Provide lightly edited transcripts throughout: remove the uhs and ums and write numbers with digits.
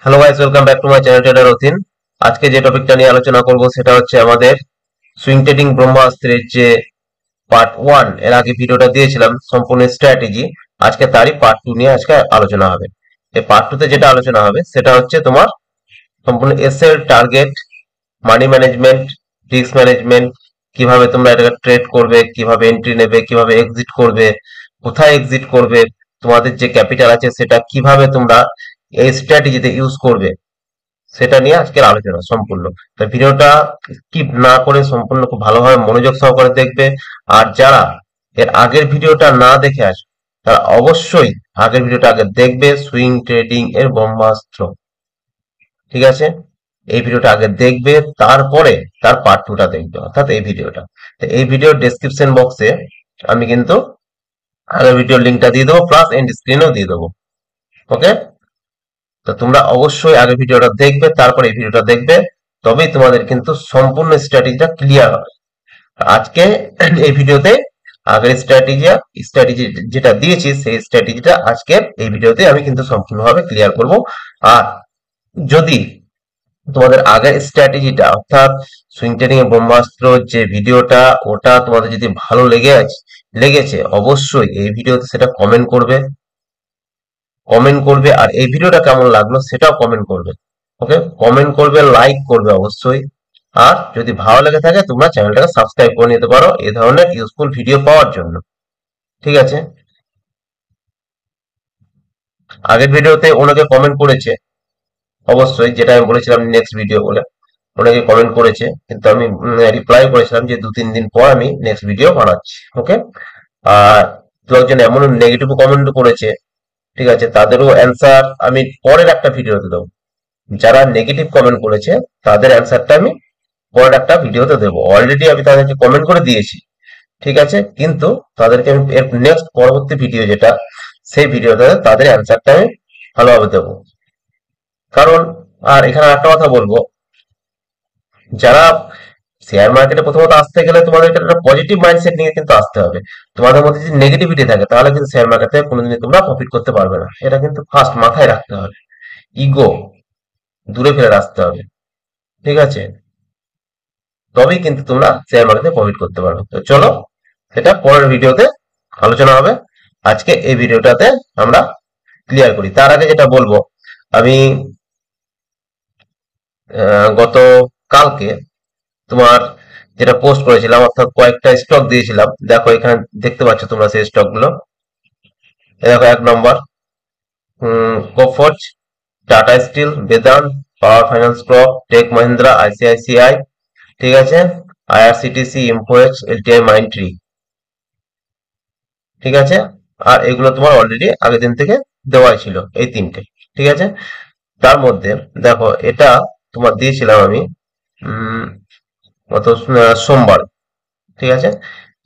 Hello guys, welcome back to my channel trader Athin. আজকে যে টপিকটা নিয়ে আলোচনা করব সেটা হচ্ছে আমাদের সুইং ট্রেডিং ব্রহ্মাস্ত্রের যে পার্ট ওয়ান, এর আগে ভিডিওটা দিয়েছিলাম সম্পূর্ণ স্ট্র্যাটেজি। আজকে তারই পার্ট টু নিয়ে আজকে আলোচনা হবে। এই পার্ট টু তে যেটা আলোচনা হবে সেটা হচ্ছে তোমার সম্পূর্ণ এসের target, money management, risk management, কিভাবে তোমরা এটাকে ট্রেড করবে, কিভাবে এন্ট্রি নেবে, কিভাবে এক্সিট করবে, কোথায় এক্সিট করবে, তোমাদের যে ক্যাপিটাল আছে সেটা কিভাবে তোমরা এই স্ট্র্যাটেজিতে ইউজ করবে, সেটা নিয়ে আজকের আলোচনা সম্পূর্ণ। তো ভিডিওটা স্কিপ না করে সম্পূর্ণ খুব ভালোভাবে মনোযোগ সহকারে দেখবে। আর যারা এর আগের ভিডিওটা না দেখে আসবে তারা অবশ্যই আগের ভিডিওটা আগে দেখবে, সুইং ট্রেডিং এর ব্রহ্মাস্ত্র। ঠিক আছে, এই ভিডিওটা আগে দেখবে, তারপরে তার পার্ট টুটা দেখবে, অর্থাৎ এই ভিডিওটা। তো এই ভিডিওর ডেসক্রিপশন বক্সে আমি কিন্তু আগের ভিডিওর লিঙ্কটা দিয়ে দেবো, প্লাস এন্ড স্ক্রিনও দিয়ে দেবো। ওকে, তো তোমরা অবশ্যই আগে ভিডিওটা দেখবে, তারপর এই ভিডিওটা দেখবে, তবেই তোমাদের কিন্তু সম্পূর্ণ স্ট্র্যাটেজিটা ক্লিয়ার হবে। আজকে এই ভিডিওতে আগের স্ট্র্যাটেজি যেটা দিয়েছি সেই স্ট্র্যাটেজিটা আজকের এই ভিডিওতে আমি কিন্তু সম্পূর্ণভাবে ক্লিয়ার করব। আর যদি তোমাদের আগের স্ট্র্যাটেজিটা অর্থাৎ সুইং ট্রেডিং এর ব্রহ্মাস্ত্র যে ভিডিওটা, ওটা তোমাদের যদি ভালো লেগেছে অবশ্যই এই ভিডিওতে সেটা কমেন্ট করবে। আর এই ভিডিওটা কেমন লাগলো সেটাও কমেন্ট করবে। ওকে, কমেন্ট করবে, লাইক করবে অবশ্যই। আর যদি ভালো লেগে থাকে তোমরা চ্যানেলটাকে সাবস্ক্রাইব করে নিতে পারো এই ধরনের ইউজফুল ভিডিও পাওয়ার জন্য। ঠিক আছে, আগের ভিডিওতে অনেকে কমেন্ট করেছে, অবশ্যই যেটা আমি বলেছিলাম নেক্সট ভিডিও বলে, অনেকে কমেন্ট করেছে, কিন্তু আমি রিপ্লাই করেছিলাম যে 2-3 দিন পর আমি নেক্সট ভিডিও বানাচ্ছি। ওকে, আর লোকজন এমন নেগেটিভ কমেন্ট করেছে, ঠিক আছে, তাদেরও অ্যান্সার আমি পরের একটা ভিডিওতে দেবো। যারা নেগেটিভ কমেন্ট করেছে তাদের অ্যান্সারটা আমি পরের একটা ভিডিওতে দেবো। অলরেডি আমি তাদেরকে কমেন্ট করে দিয়েছি, ঠিক আছে, কিন্তু তাদেরকে আমি এর নেক্সট পরবর্তী ভিডিও যেটা, সেই ভিডিওতে তাদের অ্যান্সারটা আমি ভালোভাবে দেবো। কারণ, আর এখানে একটা কথা বলবো, যারা শেয়ার মার্কেটে প্রথমত আসতে গেলে তোমাদেরকে একটা পজিটিভ মাইন্ডসেট নিয়ে কিন্তু আসতে হবে। তোমাদের মধ্যে যদি নেগেটিভিটি থাকে তাহলে কিন্তু শেয়ার মার্কেটে কোনোদিনই তোমরা প্রফিট করতে পারবে না। এটা কিন্তু ফার্স্ট মাথায় রাখতে হবে। ইগো দূরে ফেলে রাখতে হবে। ঠিক আছে, তবেই কিন্তু তোমরা শেয়ার মার্কেটে প্রফিট করতে পারবে। তো চলো, সেটা পরের ভিডিওতে আলোচনা হবে। আজকে এই ভিডিওটাতে আমরা ক্লিয়ার করি। তার আগে যেটা বলবো, আমি গত কালকে তোমার যেটা পোস্ট করেছিলাম, অর্থাৎ কয়েকটা স্টক দিয়েছিলাম, দেখো এখানে দেখতে পাচ্ছ তোমরা সেই স্টক গুলো। দেখো, 1 number Coforge, Tata steel, Vedanta, power finance corp, tech Mahindra, ICICI, ঠিক আছে, আইআরসিটিসি, ইনফোএক্স, এলটিআই, মাইন্ডট্রি। ঠিক আছে, আর এগুলো তোমার অলরেডি আগের দিন থেকে দেওয়াই ছিল, এই তিনটে। ঠিক আছে, তার মধ্যে দেখো এটা তোমার দিয়েছিলাম আমি উম গত সোমবার। ঠিক আছে,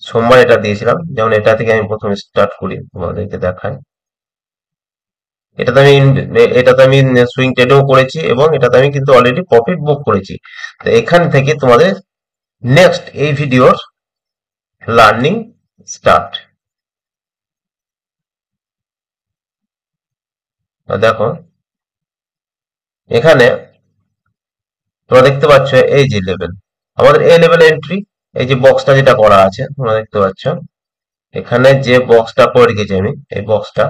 সোমবার এটা দিয়েছিলাম। যেমন এটা থেকে আমি প্রথম স্টার্ট করি, তোমাদেরকে দেখাই। এটাতে আমি এটাতে আমি সুইং ট্রেডও করেছি এবং এটাতে আমি কিন্তু অলরেডি প্রফিট বুক করেছি। তো এখান থেকে তোমাদের নেক্সট এই ভিডিওর লার্নিং স্টার্ট। দেখো এখানে তোমরা দেখতে পাচ্ছ এই যে লেভেল, আমাদের এই লেভেল এন্ট্রি, এই যে বক্সটা যেটা করা আছে তোমরা দেখতে পাচ্ছ, এখানে যে বক্সটা করে রেখেছি আমি, এই বক্সটা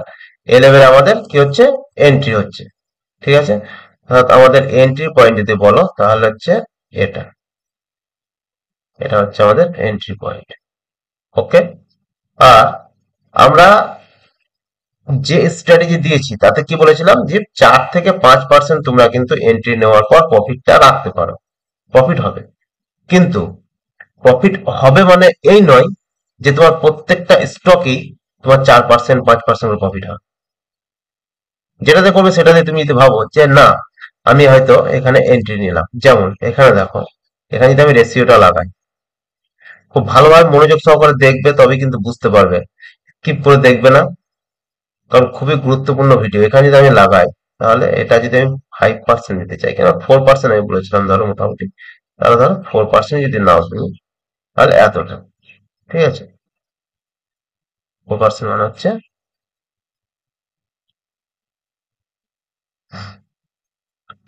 এই লেভেলে আমাদের কি হচ্ছে, এন্ট্রি হচ্ছে। ঠিক আছে, অর্থাৎ আমাদের এন্ট্রি পয়েন্ট যদি বলো তাহলে হচ্ছে এটা, এটা হচ্ছে আমাদের এন্ট্রি পয়েন্ট। ওকে, আর আমরা যে স্ট্র্যাটেজি দিয়েছি তাতে কি বলেছিলাম যে 4 থেকে 5% তোমরা কিন্তু এন্ট্রি নেওয়ার পর প্রফিটটা রাখতে পারো, প্রফিট হবে। কিন্তু প্রফিট হবে মানে এই নয় যে তোমার প্রত্যেকটা স্টকেই তোমার 4%, 5% প্রফিট হবে। যেটাতে করবে সেটাতে তুমি যদি ভাবো যে না, আমি হয়তো এখানে এন্ট্রি নিলাম, যেমন এখানে দেখো, এখানে যদি আমি রেশিওটা লাগাই, খুব ভালোভাবে মনোযোগ সহকারে দেখবে, তবে কিন্তু বুঝতে পারবে। স্কিপ করে দেখবে না, কারণ খুবই গুরুত্বপূর্ণ ভিডিও। এখানে যদি আমি লাগাই, তাহলে এটা যদি আমি 5% নিতে চাই, কেন 4% আমি বলেছিলাম ধরো মোটামুটি, তাহলে ধরো 4% যদি নাও তুমি, তাহলে এতটা। ঠিক আছে, 4% মানে হচ্ছে,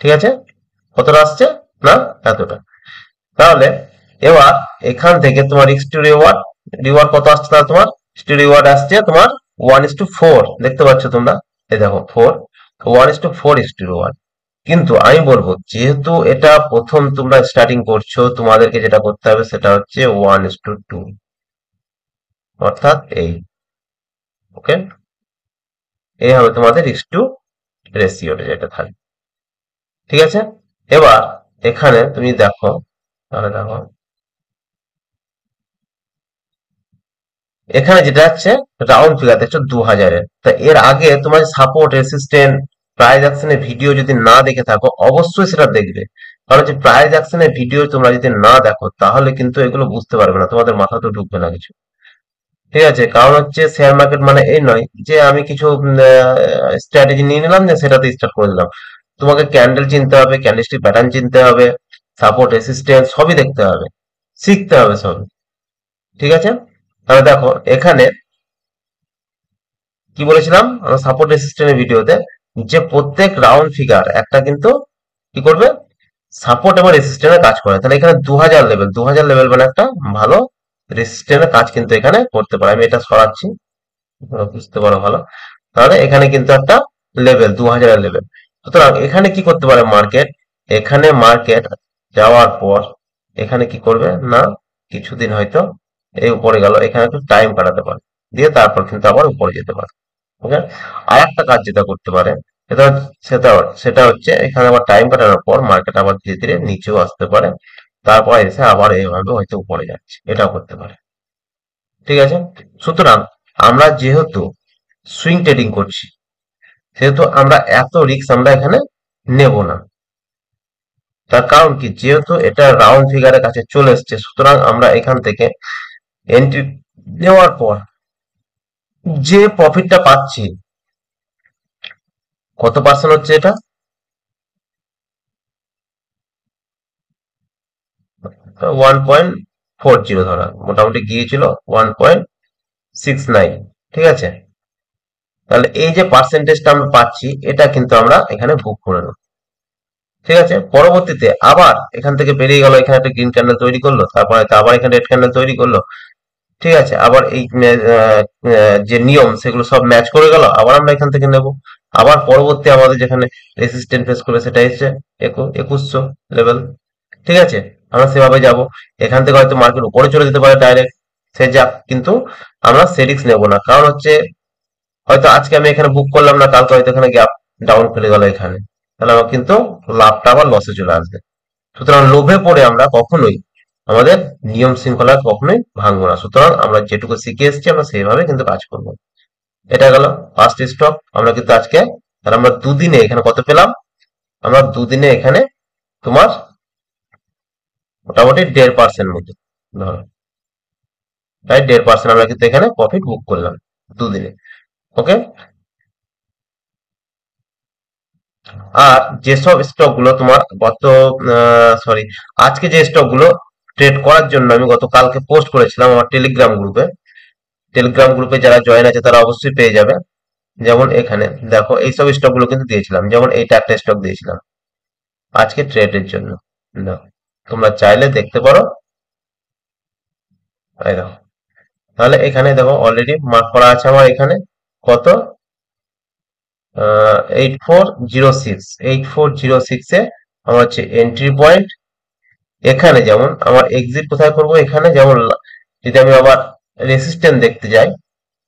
ঠিক আছে, কতটা আসছে না এতটা। তাহলে এবার এখান থেকে তোমার রিস্ক টু রিওয়ার্ড, রিওয়ার্ড কত আসছে, তাহলে তোমার রিওয়ার্ড আসছে তোমার 1:4, দেখতে পাচ্ছ তোমরা, এই দেখো 4, 1:4 রিওয়ার্ড। কিন্তু আমি বলবো যেহেতু এটা প্রথম তোমরা স্টার্টিং করছো, তোমাদেরকে যেটা করতে হবে সেটা হচ্ছে 1:2, অর্থাৎ এই, ওকে, এই হবে তোমাদের রিস্ক টু রেশিওটা যেটা থাকবে। ঠিক আছে, এবার এখানে তুমি দেখো, তাহলে দেখো এখানে যেটা আছে রাউন্ড ফিগার দেখছো 2000-এর, তা এর আগে তোমার সাপোর্ট রেসিস্ট্যান্ট প্রাইস অ্যাকশনের ভিডিও যদি না দেখে থাকো অবশ্যই সেটা দেখবে। কারণ যে প্রাইস অ্যাকশনের ভিডিও তোমরা যদি না দেখো তাহলে কিন্তু এগুলো বুঝতে পারবে না, তোমাদের মাথা তো ঢুকবে না কিছু। ঠিক আছে, কারণ হচ্ছে শেয়ার মার্কেট মানে এই নয় যে আমি কিছু স্ট্র্যাটেজি নিয়ে নিলাম যে সেটাতে স্টার্ট করে দিলাম। তোমাকে ক্যান্ডেল চিনতে হবে, ক্যান্ডেলস্টিক প্যাটার্ন চিনতে হবে, সাপোর্ট রেসিস্ট্যান্স সবই দেখতে হবে, শিখতে হবে সব। ঠিক আছে, তাহলে দেখো এখানে কি বলেছিলাম আমরা সাপোর্ট রেসিস্ট্যান্টের ভিডিওতে, যে প্রত্যেক রাউন্ড ফিগার একটা কিন্তু কি করবে, সাপোর্ট এবং রেসিস্ট্যান্টের কাজ করে। তাহলে এখানে 2000 লেভেল, 2000 লেভেল মানে একটা ভালো রেসিস্ট্যান্টের কাজ কিন্তু এখানে করতে পারে। আমি এটা সরাচ্ছি, তোমরা বুঝতে পারো ভালো। তাহলে এখানে কিন্তু একটা লেভেল 2000 লেভেল। সুতরাং এখানে কি করতে পারে মার্কেট, এখানে মার্কেট যাওয়ার পর এখানে কি করবে না, কিছুদিন হয়তো এই উপরে গেল, এখানে একটু টাইম কাটাতে পারে, দিয়ে তারপর কিন্তু আবার উপরে যেতে পারে। ওকে, আর একটা কাজ যেটা করতে পারে সেটা সেটা সেটা হচ্ছে এখানে আবার টাইম কাটানোর পর মার্কেট আবার ধীরে ধীরে নিচেও আসতে পারে, তারপর এসে আবার এইভাবে হয়তো উপরে যাচ্ছে, এটাও করতে পারে। ঠিক আছে, সুতরাং আমরা যেহেতু সুইং ট্রেডিং করছি সেহেতু আমরা এত রিস্ক আমরা এখানে নেব না। তার কারণ কি, যেহেতু এটা রাউন্ড ফিগারের কাছে চলে এসছে, সুতরাং আমরা এখান থেকে এন্ট্রি নেওয়ার পর যে প্রফিটটা পাচ্ছি, কত পার্সেন্ট হচ্ছে এটা, 1.40, ধরা মোটামুটি গিয়েছিল 1.69। ঠিক আছে, তাহলে এই যে পার্সেন্টেজটা আমরা পাচ্ছি এটা কিন্তু আমরা এখানে বুক করে নেব। ঠিক আছে, পরবর্তীতে আবার এখান থেকে বেরিয়ে গেল, এখানে একটা গ্রিন ক্যান্ডেল তৈরি করলো, তারপরে আবার এখানে রেড ক্যান্ডেল তৈরি করলো। ঠিক আছে, আবার এই যে নিয়ম সেগুলো সব ম্যাচ করে গেল, আবার আমরা এখান থেকে নেব। আবার পরবর্তী আমাদের যেখানে রেসিস্ট্যান্ট ফেস করবে সেটা এসছে 2100 লেভেল। ঠিক আছে, আমরা সেভাবে যাব। এখান থেকে হয়তো মার্কেট উপরে চলে যেতে পারে ডাইরেক্ট, সে যাক, কিন্তু আমরা সে রিস্ক নেবো না। কারণ হচ্ছে হয়তো আজকে আমি এখানে বুক করলাম না, কালকে হয়তো এখানে গ্যাপ ডাউন খুলে গেল এখানে, তাহলে আমার কিন্তু লাভটা আবার লসে চলে আসবে। সুতরাং লোভে পড়ে আমরা কখনোই আমাদের নিয়ম শৃঙ্খলা কখনোই ভাঙবো না। সুতরাং আমরা যেটুকু শিখে এসেছি আমরা সেইভাবে কিন্তু কাজ করবো। এটা গেল ফার্স্ট স্টক। আমরা কিন্তু আজকে, তাহলে আমরা দুদিনে এখানে কত পেলাম, আমরা দুদিনে এখানে তোমার মোটামুটি 1.5% মতো, ধরো প্রায় 1.5% আমরা কিন্তু এখানে প্রফিট বুক করলাম দুদিনে। ওকে, আর যেসব স্টক গুলো তোমার গত, সরি, আজকে যে স্টক গুলো ট্রেড করার জন্য আমি গতকালকে পোস্ট করেছিলাম আমার টেলিগ্রাম গ্রুপে, টেলিগ্রাম গ্রুপে যারা জয়েন আছে তারা অবশ্যই পেয়ে যাবে। যেমন এখানে দেখো এইসব স্টক গুলো কিন্তু দিয়েছিলাম, যেমন এইটা একটা স্টক দিয়েছিলাম আজকে ট্রেডের জন্য। দেখো, তোমরা চাইলে দেখতে পারো, এই দেখো, তাহলে এখানে দেখো অলরেডি মার্ক করা আছে আমার এখানে কত, 8406, আমার হচ্ছে এন্ট্রি পয়েন্ট। এখানে যেমন আমার এক্সিট কোথায় করব, এখানে যেমন যদি আমি আবার রেসিস্ট্যান্ট দেখতে যাই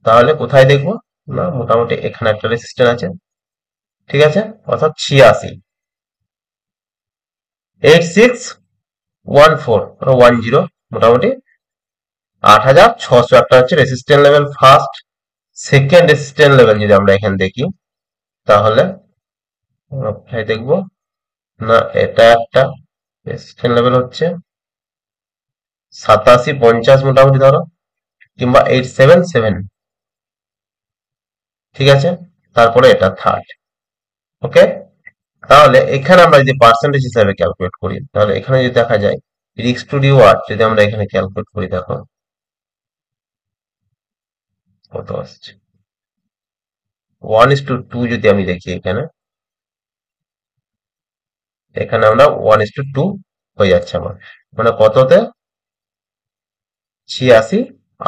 তাহলে কোথায় দেখবো, না মোটামুটি এখানে একটা রেসিস্ট্যান্ট আছে। ঠিক আছে, অর্থাৎ 86, 8614 মোটামুটি 8600 একটা হচ্ছে resistant level first. Second resistant level যদি আমরা এখানে দেখি তাহলে আমরা কোথায় দেখবো, না এটা একটা রেসিস্ট্যান্ট লেভেল হচ্ছে 8750 মোটামুটি ধরো, কিংবা 877। ঠিক আছে, তারপরে এটা থার্ড। ওকে, তাহলে এখানে আমরা যদি পার্সেন্টেজ হিসাবে ক্যালকুলেট করি তাহলে এখানে যদি দেখা যায় রিস্ক টু রিওয়ার্ড, যদি আমরা এখানে ক্যালকুলেট করি দেখো কত আসছে, 1:2 যদি আমি দেখি এখানে, এখানে আমরা 1:2 হয়ে যাচ্ছে আমার, মানে কততে, 86,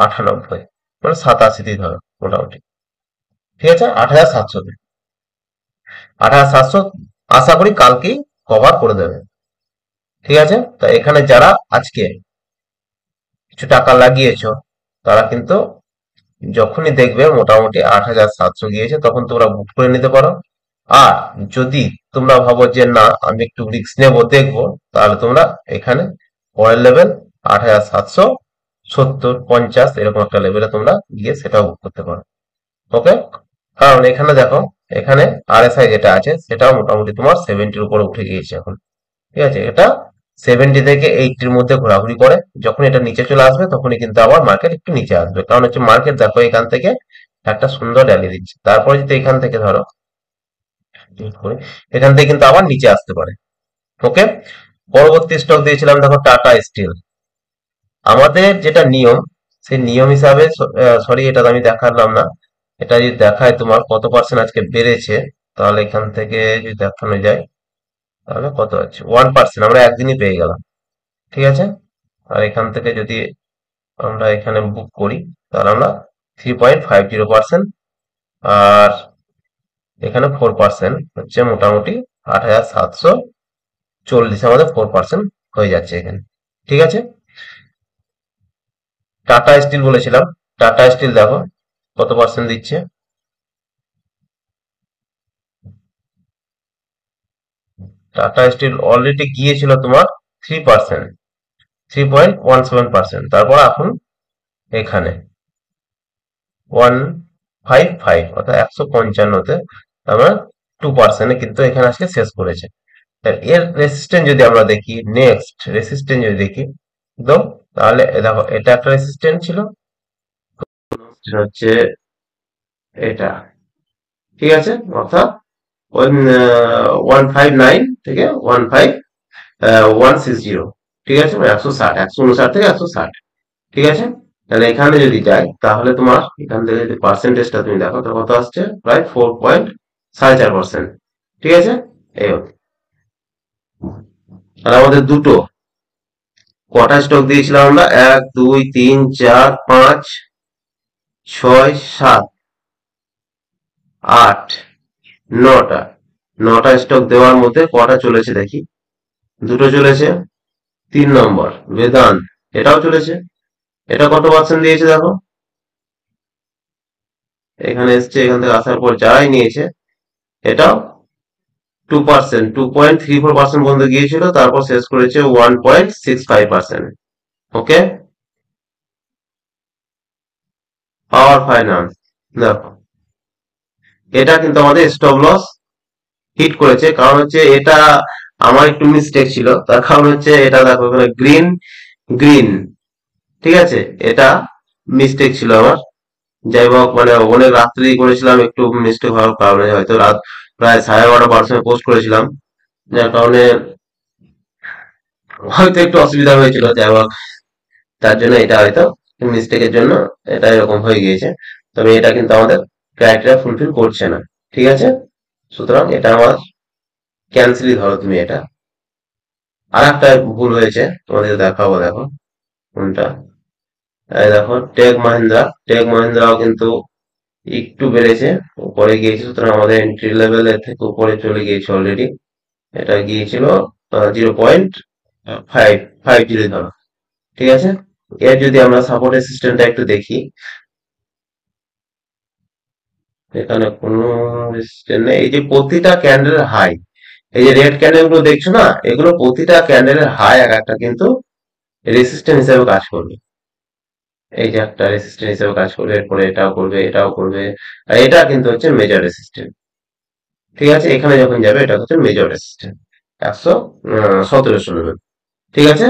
98, মানে 87 ধরো মোটামুটি। ঠিক আছে, 8700তে, 8700 আশা করি কালকেই কভার করে দেবে। ঠিক আছে, তো এখানে যারা আজকে কিছু টাকা লাগিয়েছো তারা কিন্তু যখনই দেখবে মোটামুটি 8700 গিয়েছে তখন তোমরা বুক করে নিতে পারো। আর যদি তোমরা ভাবো যে না আমি একটু রিস্ক নেবো দেখবো, তাহলে তোমরা এখানে পরের লেভেল 8770, 50 এরকম একটা লেভেলে তোমরা গিয়ে সেটাও বুক করতে পারো। ওকে, কারণ এখানে দেখো, এখানে আরএসআই যেটা আছে সেটাও মোটামুটি তোমার 70-র উপরে উঠে গিয়েছে এখন। ঠিক আছে, এটা 70 থেকে 80-র মধ্যে ঘোরাঘুরি করে। যখন এটা নিচে চলে আসবে তখনই কিন্তু আবার মার্কেট একটু নিচে আসবে, কারণ হচ্ছে মার্কেট দেখো এখান থেকে একটা সুন্দর র্যালি দিচ্ছে, তারপরে যদি এখান থেকে ধরো এখান থেকে কিন্তু আবার নিচে আসতে পারে। ওকে, পরবর্তী স্টক দিয়েছিলাম দেখো টাটা স্টিল। আমাদের যেটা নিয়ম, সেই নিয়ম হিসাবে, সরি এটা তো আমি দেখালাম না, এটা যদি দেখায় তোমার কত পার্সেন্ট আজকে বেড়েছে, তাহলে এখান থেকে যদি দেখানো যায় তাহলে কত আছে, 1%, আমরা একদিনই পেয়ে গেলাম। ঠিক আছে, আর এখান থেকে যদি আমরা এখানে বুক করি তাহলে আমরা 3.50%, আর এখানে 4% হচ্ছে মোটামুটি 8740, আমাদের 4% হয়ে যাচ্ছে এখানে। ঠিক আছে, টাটা স্টিল বলেছিলাম, টাটা স্টিল দেখো কত পার্সেন্ট দিচ্ছে। টাটা স্টিল অলরেডি গিয়েছিল তোমার 3%, 3.17%, তারপর এখন এখানে 155, অর্থাৎ 155-তে, আমরা 2%-এ কিন্তু এখানে আজকে শেষ করেছে। এর রেসিস্ট্যান্ট যদি আমরা দেখি, নেক্সট রেসিস্ট্যান্ট যদি দেখি তো, তাহলে দেখো এটা একটা রেসিস্ট্যান্ট ছিল, সেটা হচ্ছে এটা। ঠিক আছে, অর্থাৎ 159 থেকে 15160। ঠিক আছে, মানে 160, 159 থেকে 160। ঠিক আছে, তাহলে এখানে যদি যাই তাহলে তোমার এখান থেকে যদি পার্সেন্টেজটা তুমি দেখো তো কত আসছে, প্রায় 4.4%। ঠিক আছে, এই হলো। আর আমাদের দুটো কটা স্টক দিয়েছিলাম আমরা, 1, 2, 3, 4, 5, 6, 7, 8, 9টা। 9টা স্টক দেওয়ার মধ্যে কটা চলেছে দেখি, দুটো চলেছে। 3 নম্বর বেদান্ত, এটাও চলেছে। এটা কত পার্সেন্ট দিয়েছে দেখো, এখানে এসছে, এখান থেকে আসার পর যারাই নিয়েছে এটাও 2%, 2.34% পর্যন্ত গিয়েছিল, তারপর শেষ করেছে 1.65%। ওকে, পাওয়ার ফাইন্যান্স দেখো, এটা কিন্তু আমাদের স্টপ লস হিট করেছে, কারণ হচ্ছে এটা আমার একটু মিস্টেক ছিল, তার কারণ হচ্ছে এটা দেখো এখানে গ্রিন গ্রিন। ঠিক আছে, এটা মিস্টেক ছিল আমার। যাই হোক, মানে অনেক রাত্রি করেছিলাম, একটু মিস্টেক হওয়ার কারণে হয়তো রাত প্রায় 11:30-12টার সময় পোস্ট করেছিলাম, যার কারণে হয়তো একটু অসুবিধা হয়েছিল। যাই হোক, তার জন্য এটা হয়তো মিস্টেকের জন্য এটা এরকম হয়ে গিয়েছে। তবে এটা কিন্তু আমাদের ক্রাইটেরিয়া ফুলফিল করছে না। ঠিক আছে, সুতরাং এটা আমার ক্যান্সেলই ধরো তুমি এটা। আর একটা ভুল হয়েছে তোমাদের দেখাবো, দেখো কোনটা। এই দেখো টেক মাহিন্দ্রা, টেক মাহিন্দ্রাও কিন্তু একটু বেড়েছে, উপরে গিয়েছে, সুতরাং আমাদের এন্ট্রি লেভেলের থেকে উপরে চলে গিয়েছে অলরেডি। এটা গিয়েছিল 0.550 ধরো। ঠিক আছে, এর যদি আমরা সাপোর্ট রেসিস্ট্যান্টটা একটু দেখি, এখানে কোনো রেসিস্ট্যান্ট নেই। এই যে প্রতিটা ক্যান্ডেলের হাই, এই যে রেড ক্যান্ডেল গুলো দেখছো না, এগুলো প্রতিটা ক্যান্ডেলের হাই এক একটা কিন্তু রেসিস্ট্যান্ট হিসেবে কাজ করবে। এই যে একটা রেসিস্ট্যান্ট হিসেবে কাজ করবে, এরপরে এটাও করবে, এটাও করবে, আর এটা কিন্তু হচ্ছে মেজর রেসিস্ট্যান্ট। ঠিক আছে, এখানে যখন যাবে এটা হচ্ছে মেজর রেসিস্ট্যান্ট, 117 লেভেল। ঠিক আছে,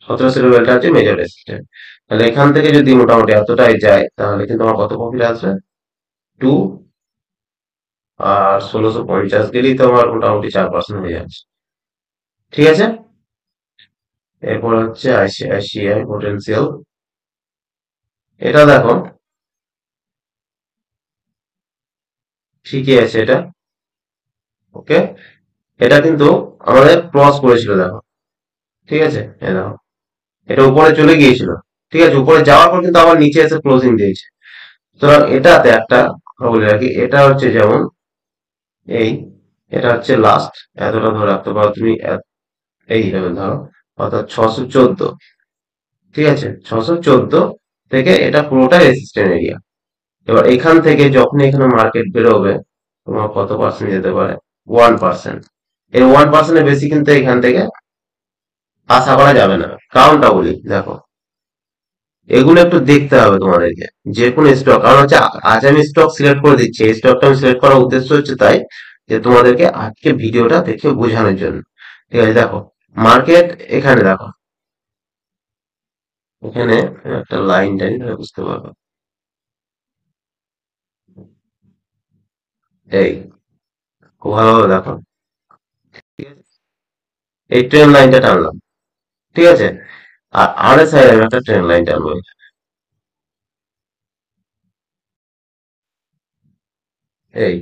17 লেভেলটা হচ্ছে মেজর রেসিস্ট্যান্ট। তাহলে এখান থেকে যদি মোটামুটি এতটাই যায় তাহলে কিন্তু আমার কত প্রফিট আসবে, 2, আর 1650 গেলেই তো আমার মোটামুটি 4% হয়ে যাচ্ছে। ঠিক আছে, এরপর হচ্ছে আইসিআইসিআই পোটেনশিয়াল, এটা দেখো ঠিকই আছে এটা। ওকে, এটা কিন্তু আমাদের ক্রস করেছিল দেখো, ঠিক আছে, এই দেখো এটা উপরে চলে গিয়েছিল, ঠিক আছে, উপরে যাওয়ার পর কিন্তু আবার নিচে এসে ক্লোজিং দিয়েছে। সুতরাং এটাতে একটা কথা বলে রাখি, এটা হচ্ছে যেমন এই, এটা হচ্ছে লাস্ট, এতটা ধরে রাখতে পারো তুমি, এই লেভেল ধরো, অর্থাৎ 614, ঠিক আছে, 614 থেকে এটা পুরোটা রেজিস্ট্যান্ট এরিয়া। এবার এখান থেকে যখন এখানে মার্কেট বেরোবে, তোমার কত পার্সেন্ট যেতে পারে? 1%। এর 1%-এর বেশি কিন্তু এখান থেকে আশা করা যাবে না। কারণটা বলি দেখো, এগুলো একটু দেখতে হবে তোমাদেরকে, যে কোনো স্টক, কারণ হচ্ছে আজ আমি স্টক সিলেক্ট করে দিচ্ছি, এই স্টকটা আমি সিলেক্ট করার উদ্দেশ্য হচ্ছে তাই যে তোমাদেরকে আজকে ভিডিওটা দেখে বোঝানোর জন্য। ঠিক আছে, দেখো মার্কেট এখানে দেখো, এখানে একটা লাইন টাইন বুঝতে পারবো, এই খুব ভালোভাবে দেখো, ঠিক আছে, এই ট্রেন লাইনটা টানলাম, ঠিক আছে, আর RSI এর একটা ট্রেন লাইন টানবো, এই,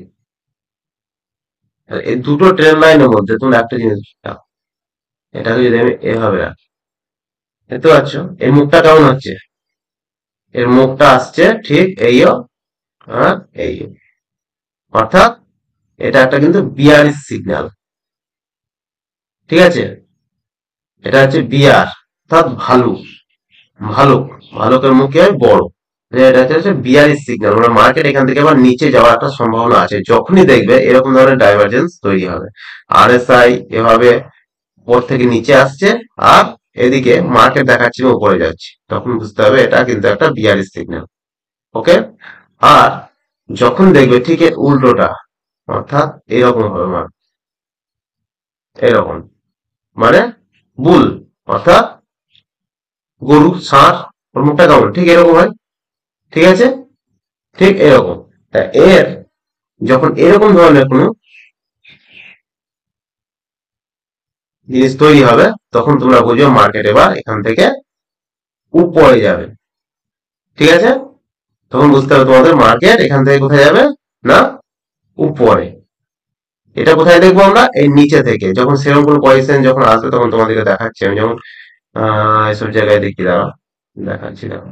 আর এই দুটো ট্রেন লাইনের মধ্যে তুমি একটা জিনিস রাখো, এটাকে যদি আমি এভাবে রাখি, দেখতে পাচ্ছ এই মুখটা কেমন হচ্ছে? এর মুখটা আসছে ঠিক এইও, আর এইও, অর্থাৎ এটা একটা কিন্তু বিয়ারিশ সিগন্যাল, ঠিক আছে, এটা হচ্ছে বিয়ার, অর্থাৎ ভালুক, ভালুক, ভালুকের মুখে বড়, এটা হচ্ছে বিয়ারিশ সিগন্যাল, মানে মার্কেট এখান থেকে আবার নিচে যাওয়ার একটা সম্ভাবনা আছে, যখনই দেখবে এরকম ধরনের ডাইভারজেন্স তৈরি হবে, RSI এভাবে উপর থেকে নিচে আসছে, আর এদিকে মার্কেট দেখাচ্ছে উপরে যাচ্ছে, তখন বুঝতে হবে এটা কিন্তু একটা বিয়ারিশ সিগন্যাল। ওকে, আর যখন দেখবে ঠিক এর উল্টোটা, অর্থাৎ এরকম হবে মার্কেট, এরকম, মানে বুল, অর্থাৎ গরু ষাঁড়, ওর মুখটা কেমন ঠিক এরকম হয়, ঠিক আছে, ঠিক এরকম। তা এর যখন এরকম ধরনের কোনো জিনিস তৈরি হবে, তখন তোমরা বুঝবে মার্কেট এবার এখান থেকে উপরে যাবে, ঠিক আছে, তখন বুঝতে হবে তোমাদের মার্কেট এখান থেকে কোথায় যাবে, না উপরে। এটা কোথায় দেখবো আমরা? এই নিচে থেকে, যখন সেরকম কোনো পজিশন যখন আসবে তখন তোমাদেরকে দেখাচ্ছি আমি, যেমন এসব জায়গায় দেখি, দাঁড়া দেখাচ্ছি, দেখো,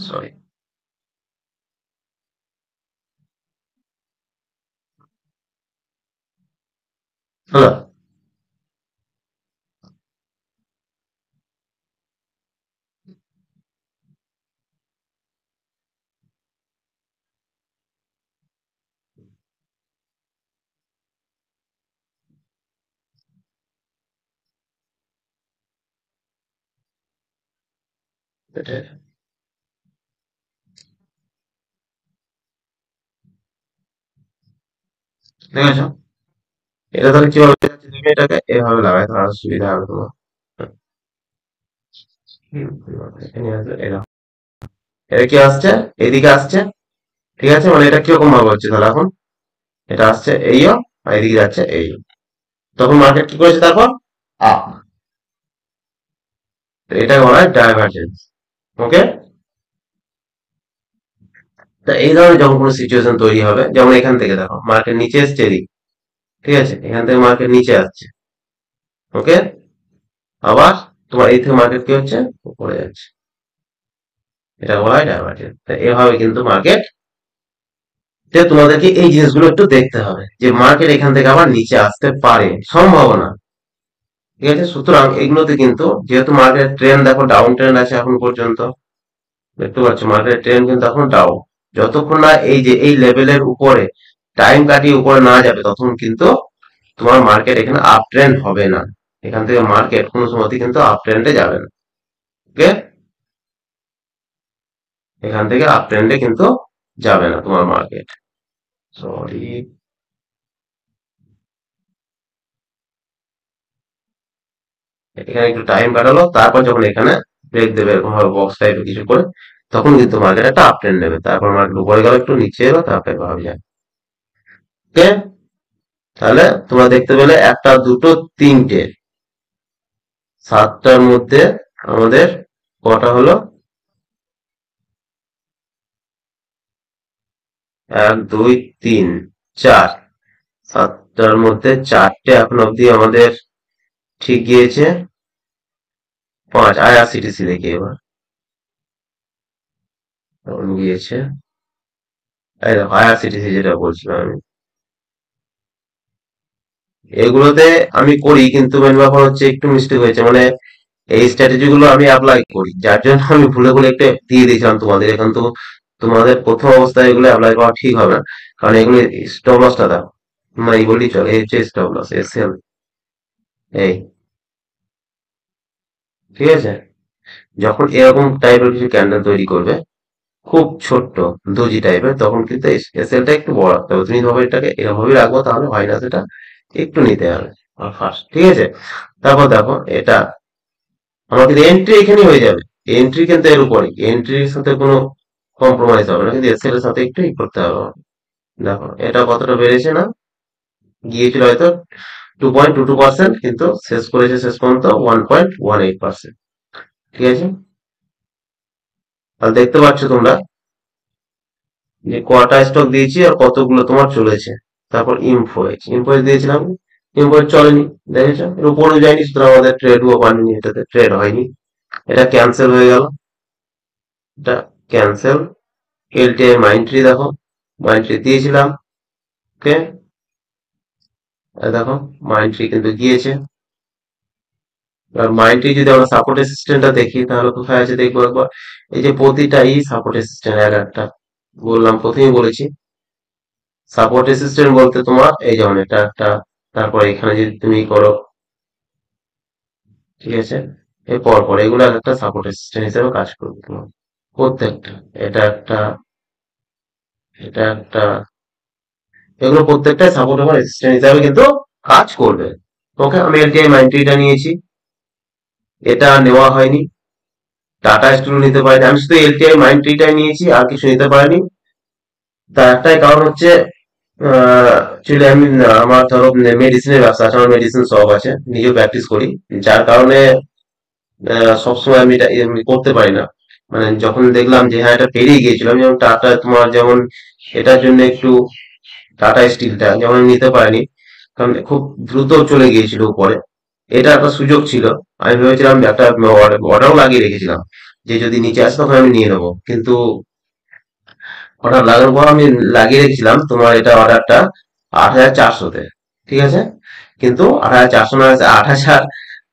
সরি, হলো, এটাই, দেখেছো? এটা তাহলে কিভাবে যাচ্ছে, তুমি এটাকে এভাবে লাগাই তাহলে আরো সুবিধা হবে তোমার। এখানে আছে, এটা কি আসছে? এদিকে আসছে, ঠিক আছে, মানে এটা কিরকম ভাবে হচ্ছে তাহলে এখন, এটা আসছে এইও, আর এদিকে যাচ্ছে এই, তখন মার্কেট কি করেছে তারপর? আপ, এটা বলা হয় ডাইভারজেন্স। ওকে, তা এই ধরনের যখন কোনো সিচুয়েশন তৈরি হবে, যেমন এখান থেকে দেখো মার্কেট নিচে এসছে এদিক, ঠিক আছে, এখান থেকে মার্কেট নিচে আসছে, ওকে, আবার তোমার এই থেকে মার্কেট কি হচ্ছে? উপরে যাচ্ছে, এটা বলা হয় ডাইভারজেন্স। তা এভাবে কিন্তু মার্কেট, তোমাদেরকে এই জিনিসগুলো একটু দেখতে হবে যে মার্কেট এখান থেকে আবার নিচে আসতে পারে, সম্ভাবনা, ঠিক আছে, সুতরাং এগুলোতে কিন্তু যেহেতু মার্কেট ট্রেন্ড দেখো ডাউন ট্রেন্ড আছে এখন পর্যন্ত, দেখতে পাচ্ছ মার্কেট ট্রেন্ড কিন্তু এখন ডাউন, যতক্ষণ না এই যে এই লেভেলের উপরে টাইম কাটিয়ে উপরে না যাবে ততক্ষণ কিন্তু তোমার মার্কেট এখানে আপ ট্রেন্ড হবে না, এখান থেকে মার্কেট কোনো সময়তে কিন্তু আপ ট্রেন্ডে যাবে না। ওকে, এখান থেকে আপ ট্রেন্ডে কিন্তু যাবে না তোমার মার্কেট, সরি, এখানে একটু টাইম কাটালো, তারপর যখন এখানে ব্রেক দেবে এরকম ভাবে বক্স টাইপের কিছু করে, তখন কিন্তু মার্কেট একটা আপ ট্রেন্ড নেবে, তারপর মার্কেট উপরে গেল, একটু নিচে এলো, তারপরে ভাবে যায়। ওকে, তাহলে তোমরা দেখতে পেলে একটা, দুটো, তিনটে, সাতটার মধ্যে আমাদের কটা হলো? এক, দুই, তিন, চার। সাতটার মধ্যে চারটে এখন অব্দি আমাদের ঠিক গিয়েছে। পাঁচ আইআরসিটিসি দেখি এবার কেমন গিয়েছে। এই দেখো আইআরসিটিসি যেটা বলছিলাম আমি, এগুলোতে আমি করি, কিন্তু মেন ব্যাপার হচ্ছে একটু মিস্টেক হয়েছে, মানে এই স্ট্র্যাটেজি গুলো আমি অ্যাপ্লাই করি, যার জন্য আমি ভুলে ভুলে একটু দিয়ে দিয়েছিলাম তোমাদের। এখন তো তোমাদের প্রথম অবস্থায় এগুলো অ্যাপ্লাই করা ঠিক হবে না, কারণ এগুলো স্টপ লসটা দাও, মানে এই বললেই চলে, এই হচ্ছে স্টপ লস, এসএল, এই, ঠিক আছে। যখন এরকম টাইপের কিছু ক্যান্ডেল তৈরি করবে, খুব ছোট্ট দোজি টাইপের, তখন কিন্তু এসএলটা একটু বড় রাখতে হবে। তুমি ভাবে এটাকে এরভাবেই রাখবো, তাহলে হয় না, সেটা একটু নিতে হবে ফার্স্ট, ঠিক আছে। তারপর দেখো এটা আমার কিন্তু এন্ট্রি এখানেই হয়ে যাবে, এন্ট্রি কিন্তু এর উপরে, এন্ট্রির সাথে কোনো কম্প্রোমাইজ হবে না, কিন্তু এসএল এর সাথে একটু করতে হবে আমার। দেখো এটা কতটা বেড়েছে না, গিয়েছিল হয়তো 2.22%, কিন্তু শেষ করেছে শেষ পর্যন্ত 1.18%, ঠিক আছে। তাহলে দেখতে পাচ্ছ তোমরা যে কটা স্টক দিয়েছি আর কতগুলো তোমার চলেছে। তারপর ইনফোএজ, ইনফোএজ দিয়েছিলাম, ইনফোএজ চলেনি, দেখেছো, এর উপরেও যায়নি, সুতরাং আমাদের ট্রেডও পানিনি, এটাতে ট্রেড হয়নি, এটা ক্যান্সেল হয়ে গেল, এটা ক্যান্সেল। এলটিআই মাইন্ডট্রি দেখো, মাইন্ডট্রি দিয়েছিলাম, ওকে, দেখো মাইন্ডট্রি কিন্তু গিয়েছে। এবার মাইন্ডট্রি যদি আমরা সাপোর্ট সিস্টেমটা দেখি, তাহলে কোথায় আছে দেখবো একবার। এই যে প্রতিটাই সাপোর্ট সিস্টেম, এক একটা বললাম, প্রথমেই বলেছি সাপোর্ট সিস্টেম বলতে তোমার এই যেমন এটা একটা, তারপর এখানে যদি তুমি করো, ঠিক আছে, এর পর পর এগুলো এক একটা সাপোর্ট সিস্টেম হিসেবে কাজ করবে তোমার প্রত্যেকটা। এটা একটা, এটা একটা, এগুলো প্রত্যেকটাই সাপোর্ট এবং রেজিস্ট্যান্স হিসাবে কিন্তু কাজ করবে। ওকে, আমি এলটিআই 90টা নিয়েছি, এটা নেওয়া হয়নি। টাটা স্টিল নিতে পারিনি, আমি শুধু এলটিআই 90টাই নিয়েছি, আর কিছু নিতে পারিনি। তার একটাই কারণ হচ্ছে অ্যাকচুয়ালি আমি আমার ধরো মেডিসিনের ব্যবসা আছে, আমার মেডিসিন শপ আছে, নিজেও প্র্যাকটিস করি, যার কারণে সবসময় আমি এটা এমনি করতে পারি না। মানে যখন দেখলাম যে হ্যাঁ এটা পেরিয়ে গিয়েছিল, আমি যেমন টাটা তোমার যেমন এটার জন্য একটু, টাটা স্টিলটা যেমন আমি নিতে পারিনি, কারণ খুব দ্রুত চলে গিয়েছিল উপরে, এটা একটা সুযোগ ছিল। আমি ভেবেছিলাম একটা অর্ডারও লাগিয়ে রেখেছিলাম, যে যদি নিচে আসে তখন আমি নিয়ে নেবো, কিন্তু অর্ডার লাগানোর পর আমি লাগিয়ে রেখেছিলাম তোমার এটা অর্ডারটা 8,400-তে, ঠিক আছে, কিন্তু 8,400 না,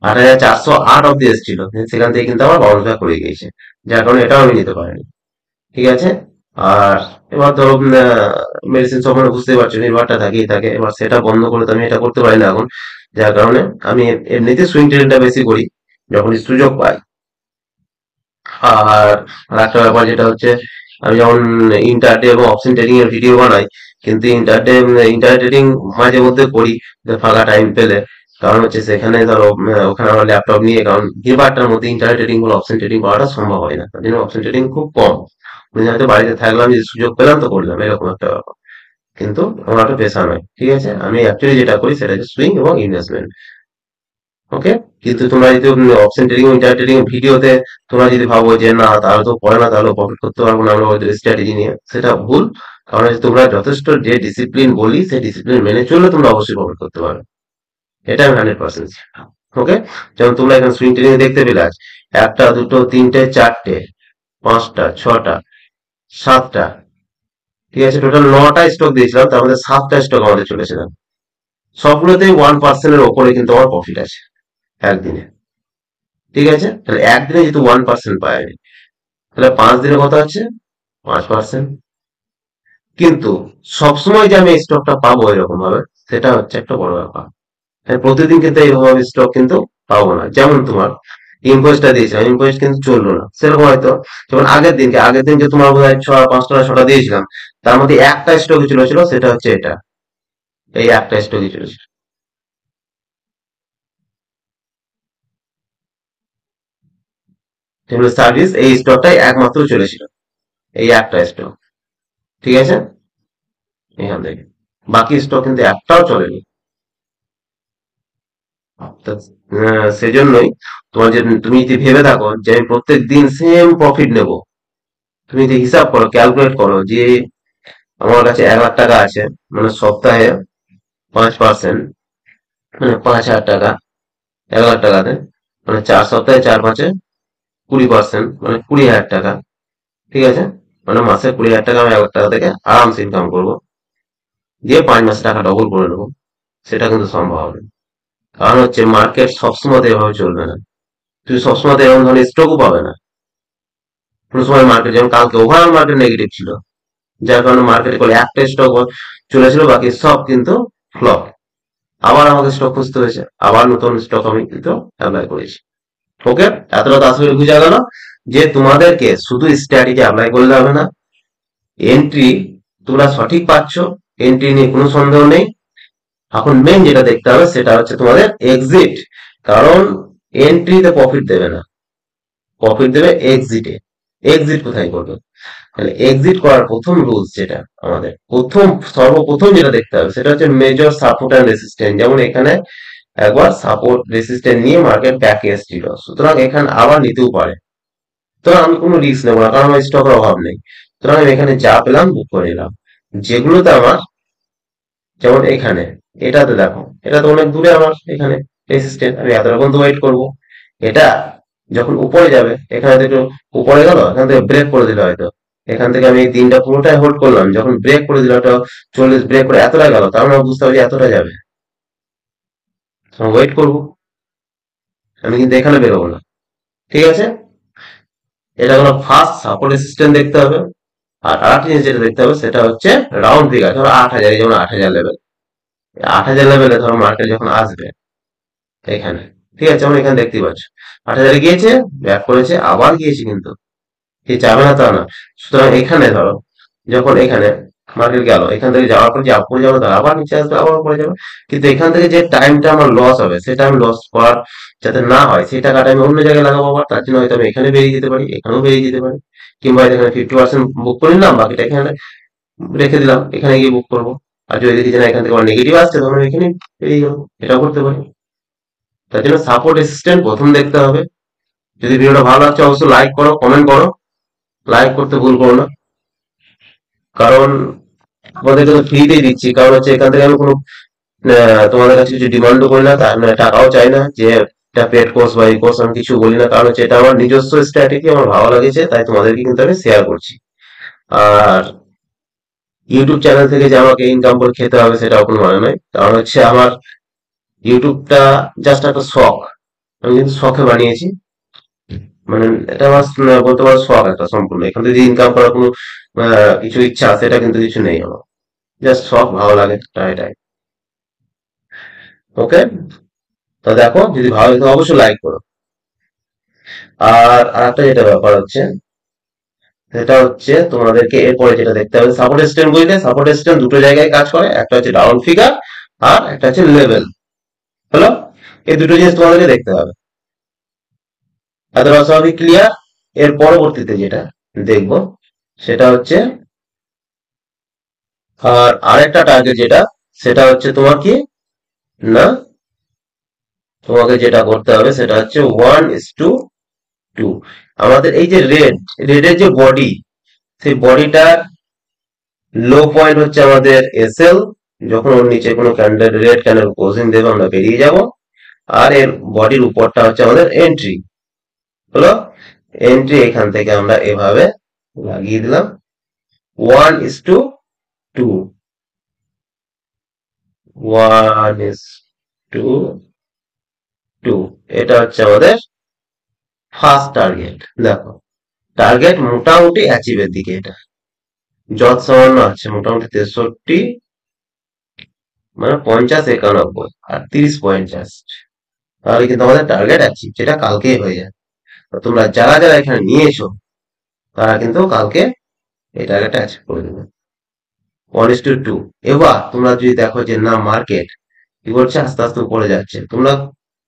8,408 অব্দি এসেছিল, সেখান থেকে কিন্তু আমার বাউন্স ব্যাক করে গিয়েছে, যার কারণে এটাও আমি নিতে পারিনি, ঠিক আছে। আর এবার ধরো মেডিসিন সম্বন্ধে বুঝতেই পারছো, নির্ভরটা থাকেই থাকে, এবার সেটা বন্ধ করে তো আমি এটা করতে পারি না এখন, যার কারণে আমি এমনিতে সুইং ট্রেডিংটা বেশি করি যখন সুযোগ পাই। আর আরেকটা ব্যাপার যেটা হচ্ছে, আমি যেমন ইন্টারডে এবং অপশন ট্রেডিং এর ভিডিও বানাই, কিন্তু ইন্টার ট্রেডিং মাঝে মধ্যে করি ফাঁকা টাইম পেলে, কারণ হচ্ছে সেখানে ধরো ওখানে আমার ল্যাপটপ নিয়ে, কারণ দিনবারটার মধ্যে ইন্টার ট্রেডিং বলে অপশন ট্রেডিং করাটা সম্ভব হয় না, তার জন্য অপশন ট্রেডিং খুব কম, মানে হয়তো বাড়িতে থাকলাম, যে সুযোগ পেলাম তো করলাম, এরকম একটা ব্যাপার, কিন্তু আমার একটা পেশা নয়, ঠিক আছে। আমি অ্যাকচুয়ালি যেটা করি সেটা হচ্ছে সুইং এবং ইনভেস্টমেন্ট, ওকে। কিন্তু তোমরা যদি অপশন ট্রেডিং ইন্টার ট্রেডিং ভিডিওতে তোমরা যদি ভাবো যে না তাহলে তো পড়ে না, তাহলে প্রফিট করতে পারবো না আমরা ওদের স্ট্র্যাটেজি নিয়ে, সেটা ভুল। কারণ হচ্ছে তোমরা যথেষ্ট যে ডিসিপ্লিন বলি, সেই ডিসিপ্লিন মেনে চললে তোমরা অবশ্যই প্রফিট করতে পারবে, এটা আমি 100%। ওকে, যেমন তোমরা এখানে সুইং ট্রেডিং দেখতে পেলে আজ একটা, দুটো, তিনটে, চারটে, পাঁচটা, ছটা, সাতটা, ঠিক আছে, টোটাল 9টা স্টক দিয়েছিলাম, তার মধ্যে 7টা স্টক আমাদের চলেছিল, সবগুলোতেই 1%-এর ওপরে কিন্তু আমার প্রফিট আছে একদিনে, ঠিক আছে। তাহলে একদিনে যেহেতু 1% পাই আমি, তাহলে 5 দিনে কত আছে? 5%। কিন্তু সবসময় যে আমি এই স্টকটা পাবো এরকম ভাবে, সেটা হচ্ছে একটা বড় ব্যাপার। হ্যাঁ, প্রতিদিন কিন্তু এইভাবে স্টক কিন্তু পাবো না, যেমন তোমার ইনভয়েসটা দিয়েছিলাম, ইনভয়েস কিন্তু চললো না, সেরকম হয়তো যেমন আগের দিনকে তোমার বোধ হয় 5টা 6টা দিয়েছিলাম, তার মধ্যে একটা স্টক ছিল, সেটা হচ্ছে এটা, এই একটা স্টকই ছিল। যেগুলো সার্ভিস, এই স্টকটাই একমাত্র চলেছিল, এই একটা স্টক, ঠিক আছে, এখান থেকে বাকি স্টক কিন্তু একটাও চলেনি। তো, সেজন্যই তোমার যে, তুমি যদি ভেবে থাকো যে আমি প্রত্যেক দিন সেম প্রফিট নেব, তুমি যদি হিসাব করো, ক্যালকুলেট করো যে আমার কাছে 1,00,000 টাকা আছে, মানে সপ্তাহে 5%, মানে 5,000 টাকা 1,00,000 টাকাতে, মানে 4 সপ্তাহে 4 5-এ 20%, মানে 20,000 টাকা, ঠিক আছে, মানে মাসে 20,000 টাকা আমি 1,00,000 টাকা থেকে আরামসে ইনকাম করবো, দিয়ে 5 মাসে টাকা ডবল করে নেবো। সেটা কিন্তু সম্ভব হবে, কারণ হচ্ছে মার্কেট সবসময় তো এভাবে চলবে না, তুমি সবসময় তো এরকম ধরনের স্টকও পাবে না। কোনো সময় মার্কেট, যেমন কালকে ওভারঅল মার্কেট নেগেটিভ ছিল, যার কারণে মার্কেটে করে একটা স্টক চলেছিল, বাকি সব কিন্তু ফ্লপ। আবার আমাকে স্টক খুঁজতে হয়েছে, আবার নতুন স্টক আমি কিন্তু অ্যাপ্লাই করেছি। ওকে, এতটা তো আসলে বুঝা গেল যে তোমাদেরকে শুধু স্ট্র্যাটেজি অ্যাপ্লাই করলে হবে না, এন্ট্রি তোমরা সঠিক পাচ্ছ, এন্ট্রি নিয়ে কোনো সন্দেহ নেই। এখন মেন যেটা দেখতে হবে সেটা হচ্ছে তোমাদের এক্সিট, কারণ এন্ট্রিতে প্রফিট দেবে না, প্রফিট দেবে এক্সিটে। এক্সিট কোথায় করবে? তাহলে এক্সিট করার প্রথম রুলস যেটা আমাদের সর্বপ্রথম যেটা দেখতে হবে সেটা হচ্ছে মেজর সাপোর্ট অ্যান্ড রেসিস্ট্যান্স। যেমন এখানে একবার সাপোর্ট রেসিস্ট্যান্স নিয়ে মার্কেট ব্যাকে এসেছিল, সুতরাং এখানে আবার নিতেও পারে। তো আমি কোনো রিস্ক নেবো না, কারণ আমার স্টকের অভাব নেই, সুতরাং আমি এখানে যা পেলাম বুক করে নিলাম। যেগুলোতে আমার, যেমন এখানে, এটাতে দেখো, এটা তো অনেক দূরে আমার, এখানে রেসিস্ট্যান্ট, আমি এত রকম তো ওয়েট করবো। এটা যখন উপরে যাবে, এখানে থেকে একটু উপরে গেল, এখান থেকে ব্রেক করে দিল হয়তো, এখান থেকে আমি এই তিনটা পুরোটাই হোল্ড করলাম, যখন ব্রেক করে দিল ওটা 40 ব্রেক করে এতটা গেল, তার মানে বুঝতে হবে যে এতটা যাবে, ওয়েট করবো, আমি কিন্তু এখানে বেরোবো না, ঠিক আছে। এটা হলো ফার্স্ট সাপোর্ট রেসিস্ট্যান্ট দেখতে হবে। আর আরেকটা জিনিস যেটা দেখতে হবে সেটা হচ্ছে রাউন্ড ফিগার, ধরো 8,000, যেমন 8,000 লেভেল, 8,000 লেভেলে ধরো মার্কেট যখন আসবে এখানে, ঠিক আছে, আমরা এখানে দেখতে পাচ্ছ 8,000 গিয়েছে, ব্যাক করেছে, আবার গিয়েছে, কিন্তু যে যাবে না তা না। সুতরাং এখানে ধরো যখন এখানে মার্কেট গেল, এখান থেকে যাওয়ার পর যে উপরে যাবে, তার আবার নিচে আসবে, আবার উপরে যাবে, কিন্তু এখান থেকে যে টাইমটা আমার লস হবে, সেটা আমি লস করার যাতে না হয়, সেই টাকাটা আমি অন্য জায়গায় লাগাবো, আবার তার জন্য হয়তো আমি এখানে বেরিয়ে যেতে পারি, এখানেও বেরিয়ে যেতে পারি, কিংবা এখানে 50% বুক করে নিলাম, বাকিটা এখানে রেখে দিলাম, এখানে গিয়ে বুক করবো। আর যদি দেখি যে না এখান থেকে আমার নেগেটিভ আসছে, তখন আমি এখানে বেরিয়ে যাবো, এটাও করতে পারি। তার জন্য সাপোর্ট রেসিস্ট্যান্ট প্রথম দেখতে হবে। যদি ভিডিওটা ভালো লাগছে অবশ্যই লাইক করো, কমেন্ট করো, লাইক করতে ভুল করো না, কারণ তোমাদেরকে তো ফ্রিতেই দিচ্ছি, কারণ হচ্ছে এখান থেকে আমি কোনো তোমাদের কাছে কিছু ডিমান্ডও করি না, তার মানে টাকাও চাই না যে এটা পেড কোর্স বা এই কোর্স, আমি কিছু বলি না, কারণ হচ্ছে এটা আমার নিজস্ব স্ট্র্যাটেজি, আমার ভালো লাগেছে, তাই তোমাদেরকে কিন্তু আমি শেয়ার করছি। আর ইউটিউব চ্যানেল থেকে যে আমাকে ইনকাম করে খেতে হবে সেটাও কোনো মানে নয়, কারণ হচ্ছে আমার ইউটিউবটা জাস্ট একটা শখ, আমি কিন্তু শখে বানিয়েছি, মানে এটা আমার বলতে পারো শখ একটা সম্পূর্ণ, এখান থেকে ইনকাম করার কোনো কিছু ইচ্ছা আছে এটা কিন্তু কিছু নেই আমার, জাস্ট শখ, ভালো লাগে, এটাই। ওকে, তো দেখো যদি ভালো লাগে তো অবশ্যই লাইক করো। আর আরেকটা যেটা ব্যাপার হচ্ছে সেটা হচ্ছে তোমাদেরকে এরপরে যেটা দেখতে হবে, সাপোর্ট স্ট্যান্ড বুঝলে, সাপোর্ট স্ট্যান্ড দুটো জায়গায় কাজ করে, একটা হচ্ছে ডাউন ফিগার আর একটা হচ্ছে লেভেল, হলো, এই দুটো জিনিস তোমাদেরকে দেখতে হবে। এতটা সবই ক্লিয়ার। এর পরবর্তীতে যেটা দেখবো সেটা হচ্ছে, আর আরেকটা টার্গেট যেটা, সেটা হচ্ছে তোমার কি না, তোমাকে যেটা করতে হবে সেটা হচ্ছে 1:2। আমাদের এই যে রেডের যে বডি, সেই বডিটার লো পয়েন্ট হচ্ছে আমাদের এসএল, যখন ওর নিচে কোনো ক্যান্ডেল, রেড ক্যান্ডেল ক্লোজিং দেবে, আমরা বেরিয়ে যাব। আর এর বডির উপরটা হচ্ছে আমাদের এন্ট্রি, হলো, এন্ট্রি এখান থেকে আমরা এভাবে লাগিয়ে দিলাম, 1:2, 1:2, এটা হচ্ছে আমাদের ফার্স্ট টার্গেট। দেখো টার্গেট মোটামুটি অ্যাচিভের দিকে, এটা যত সামান্য আছে মোটামুটি 63, মানে 50 91 আর 30 পয়েন্ট জাস্ট, তাহলে কিন্তু আমাদের টার্গেট অ্যাচিভ, যেটা কালকেই হয়ে যায়। তো তোমরা যারা যারা এখানে নিয়েছো তারা কিন্তু কালকে এই টার্গেটটা অ্যাচিভ করে দেবে, 1:2। এবার তোমরা যদি দেখো যে না মার্কেট কি করছে, আস্তে আস্তে উপরে যাচ্ছে, তোমরা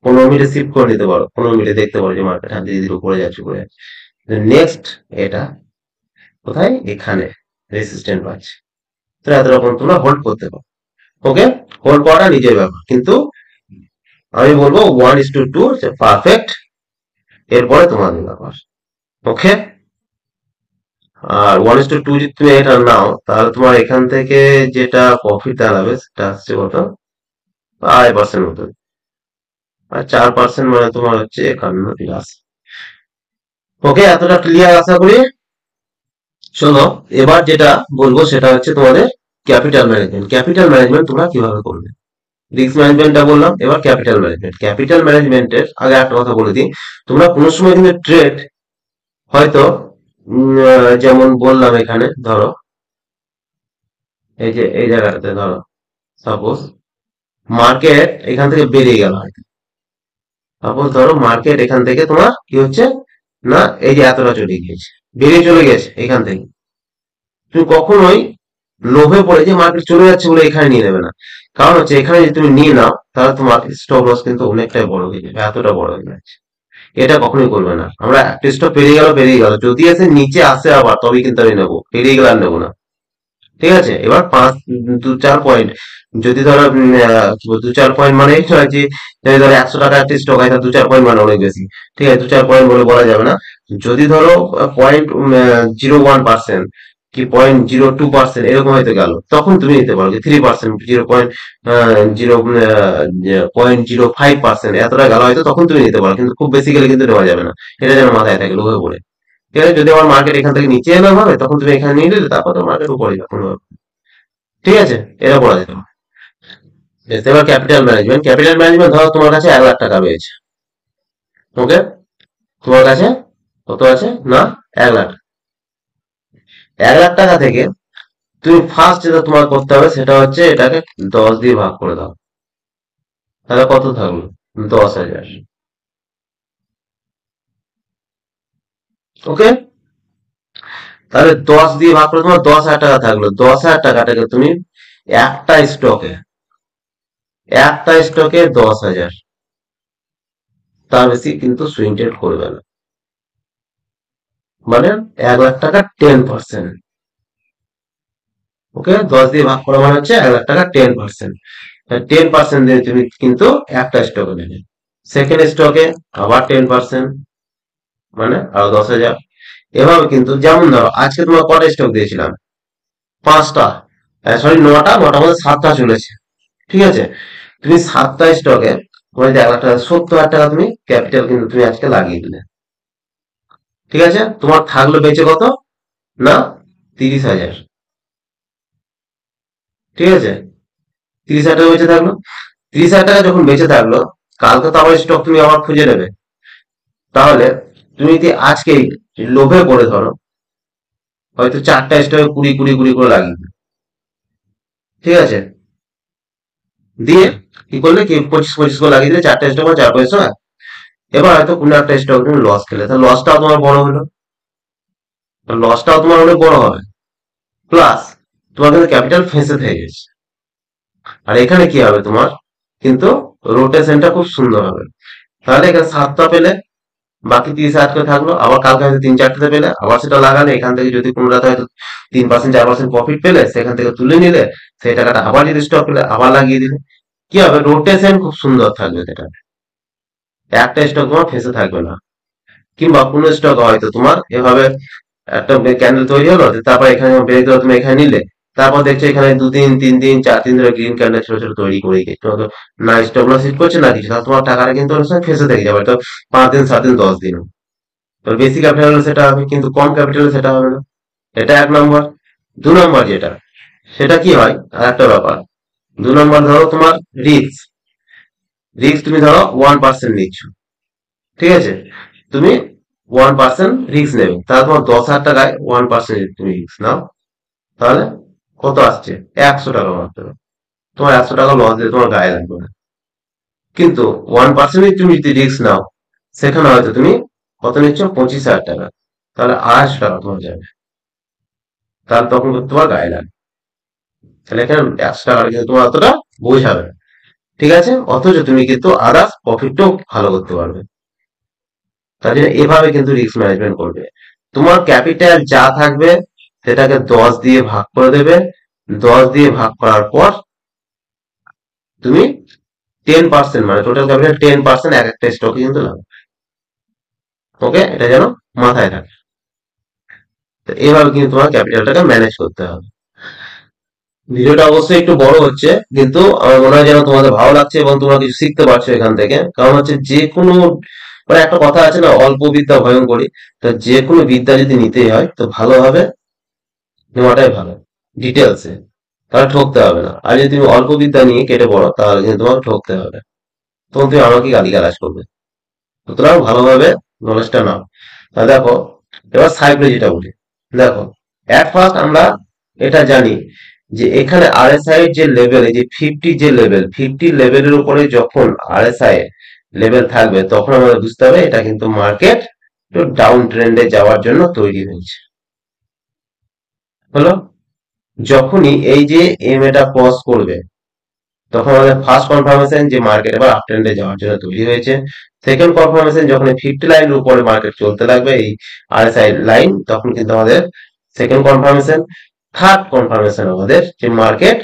15 মিনিটে শিফট করে নিতে পারো, 15 মিনিটে দেখতে পারো যে মার্কেট ধীরে ধীরে উপরে যাচ্ছে উপরে যাচ্ছে। নেক্সট এটা কোথায়, এখানে রেসিস্ট্যান্ট পাচ্ছে, তো এত রকম তোমরা হোল্ড করতে পারো। ওকে, হোল্ড করাটা নিজের ব্যাপার, কিন্তু আমি বলবো 1:2 পারফেক্ট, এরপরে তোমাদের ব্যাপার। ওকে, আর 1:2 যদি তুমি এটা নাও, তাহলে তোমার এখান থেকে যেটা প্রফিট দাঁড়াবে সেটা হচ্ছে কত, 2.5% মতো। আর 4% মানে তোমার হচ্ছে 51 প্লাস। ওকে, এতটা ক্লিয়ার আশা করি। শোনো, এবার যেটা বলবো সেটা হচ্ছে তোমাদের ক্যাপিটাল ম্যানেজমেন্ট। ক্যাপিটাল ম্যানেজমেন্ট তোমরা কিভাবে করবে? রিস্ক ম্যানেজমেন্টটা বললাম, এবার ক্যাপিটাল ম্যানেজমেন্ট। ক্যাপিটাল ম্যানেজমেন্টের আগে একটা কথা বলে দিই, তোমরা কোনো সময় কিন্তু ট্রেড হয়তো যেমন বললাম এখানে ধরো, এই যে এই জায়গাটাতে ধরো, সাপোজ মার্কেট এখান থেকে বেরিয়ে গেল, সাপোজ ধরো মার্কেট এখান থেকে তোমার কি হচ্ছে না, এই যে এতটা চলে গিয়েছে, বেরিয়ে চলে গেছে এখান থেকে, তুমি কখনোই লোভে পড়ে যে মার্কেট চলে যাচ্ছে বলে এখানে নিয়ে নেবে না। কারণ হচ্ছে এখানে যদি তুমি নিয়ে নাও, তাহলে তোমার স্টপ লস কিন্তু অনেকটাই বড় হয়ে যাবে, এতটা বড় হয়ে যাচ্ছে। এটা কখনোই করবে না। আমরা একটা স্টপ পেরিয়ে গেল, যদি এসে নিচে আসে আবার, তবেই কিন্তু আমি নেবো, পেরিয়ে গেলে আর নেবো না। ঠিক আছে, এবার 5-4 পয়েন্ট, যদি ধরো কি বলবো, 2-4 পয়েন্ট মানে এই নয় যে যদি ধরো 100 টাকা একটা স্টক হয়, তাহলে 2-4 পয়েন্ট মানে অনেক বেশি। ঠিক আছে, 2-4 পয়েন্ট বলে বলা যাবে না। যদি ধরো 0.01% কি 0.02% এরকম হয়তো গেল, তখন তুমি নিতে পারো, যে 3%, 0.05% এতটা গেল হয়তো, তখন তুমি নিতে পারো, কিন্তু খুব বেশি গেলে কিন্তু নেওয়া যাবে না। এটা যেন মাথায় থাকে, লোভে পড়ে। ঠিক আছে, যদি আমার মার্কেট এখান থেকে নিচে এলো হবে, তখন তুমি এখানে নিয়ে নিলে, তারপর তো মার্কেট উপরে যাবে কোনো ব্যাপার না। ঠিক আছে, এটা বলা যেতে পারে। বেশ, এবার ক্যাপিটাল ম্যানেজমেন্ট। ক্যাপিটাল ম্যানেজমেন্ট ধরো তোমার কাছে 1 লাখ টাকা রয়েছে। ওকে, তোমার কাছে কত আছে না, 1 লাখ। 1 লাখ টাকা থেকে তুমি ফার্স্ট যেটা তোমার করতে হবে সেটা হচ্ছে এটাকে 10 দিয়ে ভাগ করে দাও, তাহলে কত থাকলো, 10,000। ওকে, তাহলে 10 দিয়ে ভাগ করে তোমার 10,000 টাকা থাকলো। 10,000 টাকাটাকে তুমি একটা স্টকে, একটা স্টকে 10,000, তার বেশি কিন্তু সুইং ট্রেড করবে না। মানে 1 লাখ টাকা 10%। ওকে, 10 দিয়ে ভাগ করা মানে হচ্ছে 1 লাখ টাকা 10%। 10% দিয়ে তুমি কিন্তু একটা স্টকে নেবে, সেকেন্ড স্টকে আবার 10%, মানে আরো 10,000। এভাবে কিন্তু, যেমন ধরো আজকে তোমার কটা স্টক দিয়েছিলাম, 5টা, সরি 9টা, 9টার মধ্যে 7টা চলেছে। ঠিক আছে, তুমি 7টা স্টকে তোমার যে 1 লাখ টাকা, 70,000 টাকা তুমি ক্যাপিটাল কিন্তু তুমি আজকে লাগিয়ে দিলে। ঠিক আছে, তোমার থাকলো বেঁচে কত না, 30,000। ঠিক আছে, 30,000 টাকা বেঁচে থাকলো। 30,000 টাকা যখন বেঁচে থাকলো, কালকে তো আবার স্টক তুমি আবার খুঁজে নেবে। তাহলে তুমি যদি আজকে লোভে পড়ে ধরো, হয়তো 4টা স্টকে 20 20 20 করে লাগিয়ে দিলে। ঠিক আছে, দিয়ে কি করলে কি 25 25 করে লাগিয়ে দিলে, 4টা স্টক 4 500। এবার হয়তো কোনো একটা স্টক তুমি লস খেলে, তাহলে লসটাও তোমার বড় হলো, লসটাও তোমার অনেক বড় হবে। প্লাস তোমার কিন্তু ক্যাপিটাল ফেঁসে থেকে গেছে। আর এখানে কি হবে তোমার, কিন্তু রোটেশনটা খুব সুন্দর হবে। তাহলে এখানে 7টা পেলে, বাকি 30,000 করে থাকলো, আবার কালকে হয়তো 3-4টা পেলে, আবার সেটা লাগালে, এখান থেকে যদি কোনো রাতে হয়তো 3% 4% প্রফিট পেলে, সেখান থেকে তুলে নিলে, সেই টাকাটা আবার যদি স্টক পেলে আবার লাগিয়ে দিলে, কি হবে, রোটেশন খুব সুন্দর থাকবে সেটা, একটা স্টক তোমার ফেঁসে থাকবে না। কিংবা কোনো স্টক হয়তো তোমার এভাবে একটা ক্যান্ডেল তৈরি হলো, তারপর এখানে ব্রেক দিলো, তুমি এখানে নিলে, তারপর দেখছো এখানে 2 দিন 3 দিন 4 দিন ধরে গ্রিন ক্যান্ডেল ছোট ছোট তৈরি করে গেছে, তোমাকে না স্টপ লস হিট করছে না কিছু, তাহলে তোমার টাকাটা কিন্তু অনেক সময় ফেঁসে থেকে যাবে, তো 5 দিন 7 দিন 10 দিন। তো বেশি ক্যাপিটাল সেটা হবে, কিন্তু কম ক্যাপিটাল সেটা হবে না। এটা 1 নম্বর। 2 নম্বর যেটা, সেটা কি হয় আর একটা ব্যাপার, 2 নম্বর ধরো তোমার রিস্ক। রিস্ক তুমি ধরো 1% নিচ্ছ। ঠিক আছে, তুমি 1% রিস্ক নেবে, তাহলে তোমার 10,000 টাকায় 1% তুমি রিস্ক নাও, তাহলে কত আসছে, 100 টাকা মাত্র। তোমার 100 টাকা লস দিয়ে তোমার গায়ে লাগবে না। কিন্তু 1% তুমি যদি রিস্ক নাও, সেখানে হয়তো তুমি কত নিচ্ছ, 25,000 টাকা, তাহলে 250 টাকা তোমার যাবে, তাহলে তখন তোমার গায়ে লাগবে। তাহলে এখানে 100 টাকার কিন্তু তোমার অতটা বোঝাবে না। ঠিক আছে, অথচ তুমি কিন্তু আদার্স প্রফিটও ভালো করতে পারবে। তার জন্য এভাবে কিন্তু রিস্ক ম্যানেজমেন্ট করবে। তোমার ক্যাপিটাল যা থাকবে সেটাকে 10 দিয়ে ভাগ করে দেবে, 10 দিয়ে ভাগ করার পর তুমি 10%, মানে টোটাল ক্যাপিটাল 10% এক একটা স্টকে কিন্তু লাগবে। ওকে, এটা যেন মাথায় থাকে। তো এইভাবে কিন্তু তোমার ক্যাপিটালটাকে ম্যানেজ করতে হবে। ভিডিওটা অবশ্যই একটু বড় হচ্ছে, কিন্তু আমার মনে হয় যেন তোমাদের ভালো লাগছে এবং তোমরা কিছু শিখতে পারছো এখান থেকে। কারণ হচ্ছে যে কোনো, মানে একটা কথা আছে না, অল্প বিদ্যা ভয়ঙ্করী। তো যে কোনো বিদ্যা যদি নিতেই হয় তো ভালোভাবে নেওয়াটাই ভালো, ডিটেলসে, তাহলে ঠকতে হবে না। আর যদি তুমি অল্প বিদ্যা নিয়ে কেটে পড়ো তাহলে কিন্তু তোমাকে ঠকতে হবে, তখন তুমি আমাকে গালিগালাজ করবে। সুতরাং ভালোভাবে নলেজটা নাও। তা দেখো, এবার সাইকোলজিটা বলি। দেখো, এট ফার্স্ট আমরা এটা জানি যে এখানে আরএসআই এর যে লেভেল, এই যে 50 যে লেভেল, 50 লেভেলের উপরে যখন আরএসআই লেভেল থাকবে তখন আমাদের বুঝতে হবে এটা কিন্তু মার্কেট একটু ডাউন ট্রেন্ডে যাওয়ার জন্য তৈরি হয়েছে। হলো, যখনই এই যে এম এটা ক্রস করবে তখন আমাদের ফার্স্ট কনফার্মেশন যে মার্কেট এবার আপ ট্রেন্ডে যাওয়ার জন্য তৈরি হয়েছে। সেকেন্ড কনফার্মেশন যখন 50 লাইনের উপরে মার্কেট চলতে লাগবে, এই আরএসআই লাইন, তখন কিন্তু আমাদের সেকেন্ড কনফার্মেশন। থার্ড কনফার্মেশন আমাদের যে মার্কেট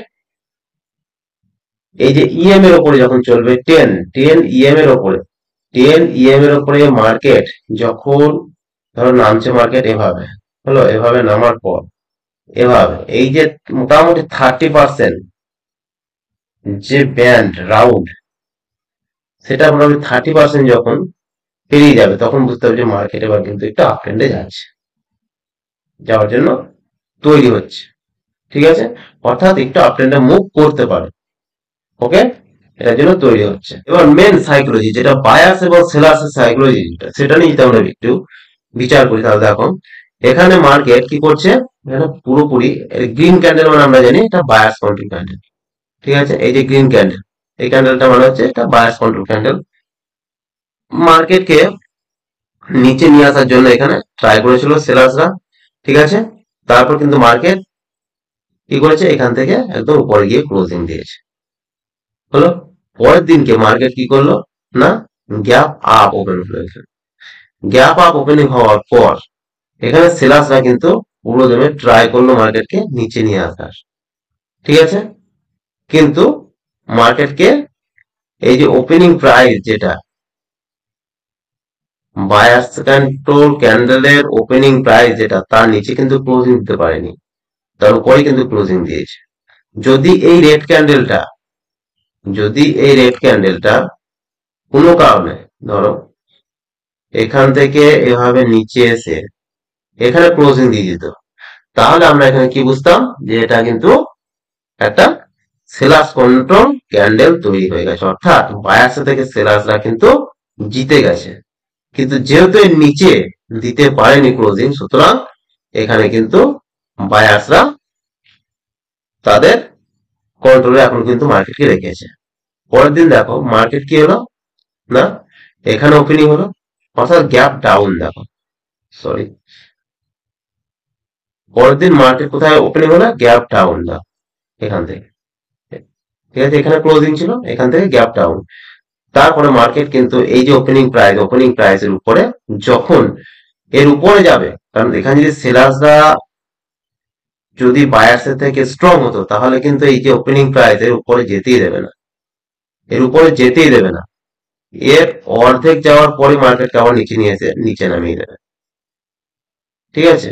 এই যে ইএম এর উপরে যখন চলবে, 10 ইএম এর উপরে, 10 ইএম এর উপরে মার্কেট যখন, ধরো নামছে মার্কেট এভাবে, হলো, এভাবে নামার পর এভাবে এই যে মোটামুটি 30% যে ব্যান্ড রাউন্ড, সেটা মোটামুটি 30% যখন পেরিয়ে যাবে তখন বুঝতে হবে যে মার্কেট এবার কিন্তু একটু আপ ট্রেন্ডে যাচ্ছে, যাওয়ার জন্য তৈরি হচ্ছে। ঠিক আছে, অর্থাৎ একটু আপ ট্রেন্ডে মুভ করতে পারে। ওকে, এটার জন্য তৈরি হচ্ছে। এবার মেন সাইকোলজি যেটা বায়ার্স এবং সেলার্সের সাইকোলজি, সেটা নিয়ে যদি আমরা একটু বিচার করি তাহলে দেখো, এখানে মার্কেট কি করছে, এখানে পুরোপুরি গ্রিন ক্যান্ডেল, মানে আমরা জানি এটা বায়ার্স কন্ট্রোল ক্যান্ডেল। ঠিক আছে, এই যে গ্রিন ক্যান্ডেল, এই ক্যান্ডেলটা মানে হচ্ছে এটা বায়ার্স কন্ট্রোল ক্যান্ডেল। মার্কেটকে নিচে নিয়ে আসার জন্য এখানে ট্রাই করেছিল সেলার্সরা। ঠিক আছে, তারপর কিন্তু মার্কেট কি করেছে, এখান থেকে একদম উপরে গিয়ে ক্লোজিং দিয়েছে। হলো, পরের দিনকে মার্কেট কি করলো না, গ্যাপ আপ ওপেন হয়েছে। গ্যাপ আপ ওপেনিং হওয়ার পর এখানে সেলার্সরা কিন্তু পুরো জমে ট্রাই করলো মার্কেটকে নিচে নিয়ে আসার। ঠিক আছে, কিন্তু মার্কেটকে এই যে ওপেনিং প্রাইস, যেটা বায়ার্স কন্ট্রোল ক্যান্ডেলের ওপেনিং প্রাইস যেটা, তার নিচে কিন্তু ক্লোজিং দিতে পারেনি, তার উপরে কিন্তু ক্লোজিং দিয়েছে। যদি এই রেড ক্যান্ডেলটা, যদি এই রেড ক্যান্ডেলটা কোনো কারণে ধরো এখান থেকে এভাবে নিচে এসে এখানে ক্লোজিং দিয়ে দিত, তাহলে আমরা এখানে কি বুঝতাম যে এটা কিন্তু একটা সেলার্স কন্ট্রোল ক্যান্ডেল তৈরি হয়ে গেছে, অর্থাৎ বায়ার্স থেকে সেলার্সরা কিন্তু জিতে গেছে। কিন্তু যেহেতু এর নিচে দিতে পারেনি ক্লোজিং, সুতরাং এখানে কিন্তু বায়ার্সরা তাদের কন্ট্রোলে এখন কিন্তু মার্কেটকে রেখেছে। পরের দিন দেখো মার্কেট কি হলো না, এখানে ওপেনিং হলো, অর্থাৎ গ্যাপ ডাউন। দেখো, সরি, পরের দিন মার্কেট কোথায় ওপেনিং হলো, গ্যাপ ডাউন। দাও এখান থেকে, ঠিক আছে, এখানে ক্লোজিং ছিল, এখান থেকে গ্যাপ ডাউন। তারপরে মার্কেট কিন্তু এই যে ওপেনিং প্রাইসের উপরে, যখন এর উপরে যাবে, কারণ এখানে যদি সেলার্সরা যদি বায়ার্সের থেকে স্ট্রং হতো তাহলে কিন্তু এই যে ওপেনিং প্রাইস এর উপরে যেতেই দেবে না, এর উপরে যেতেই দেবে না। এর অর্ধেক যাওয়ার পরে মার্কেটকে আবার নিচে নিয়ে এসে নিচে নামিয়ে দেবে। ঠিক আছে,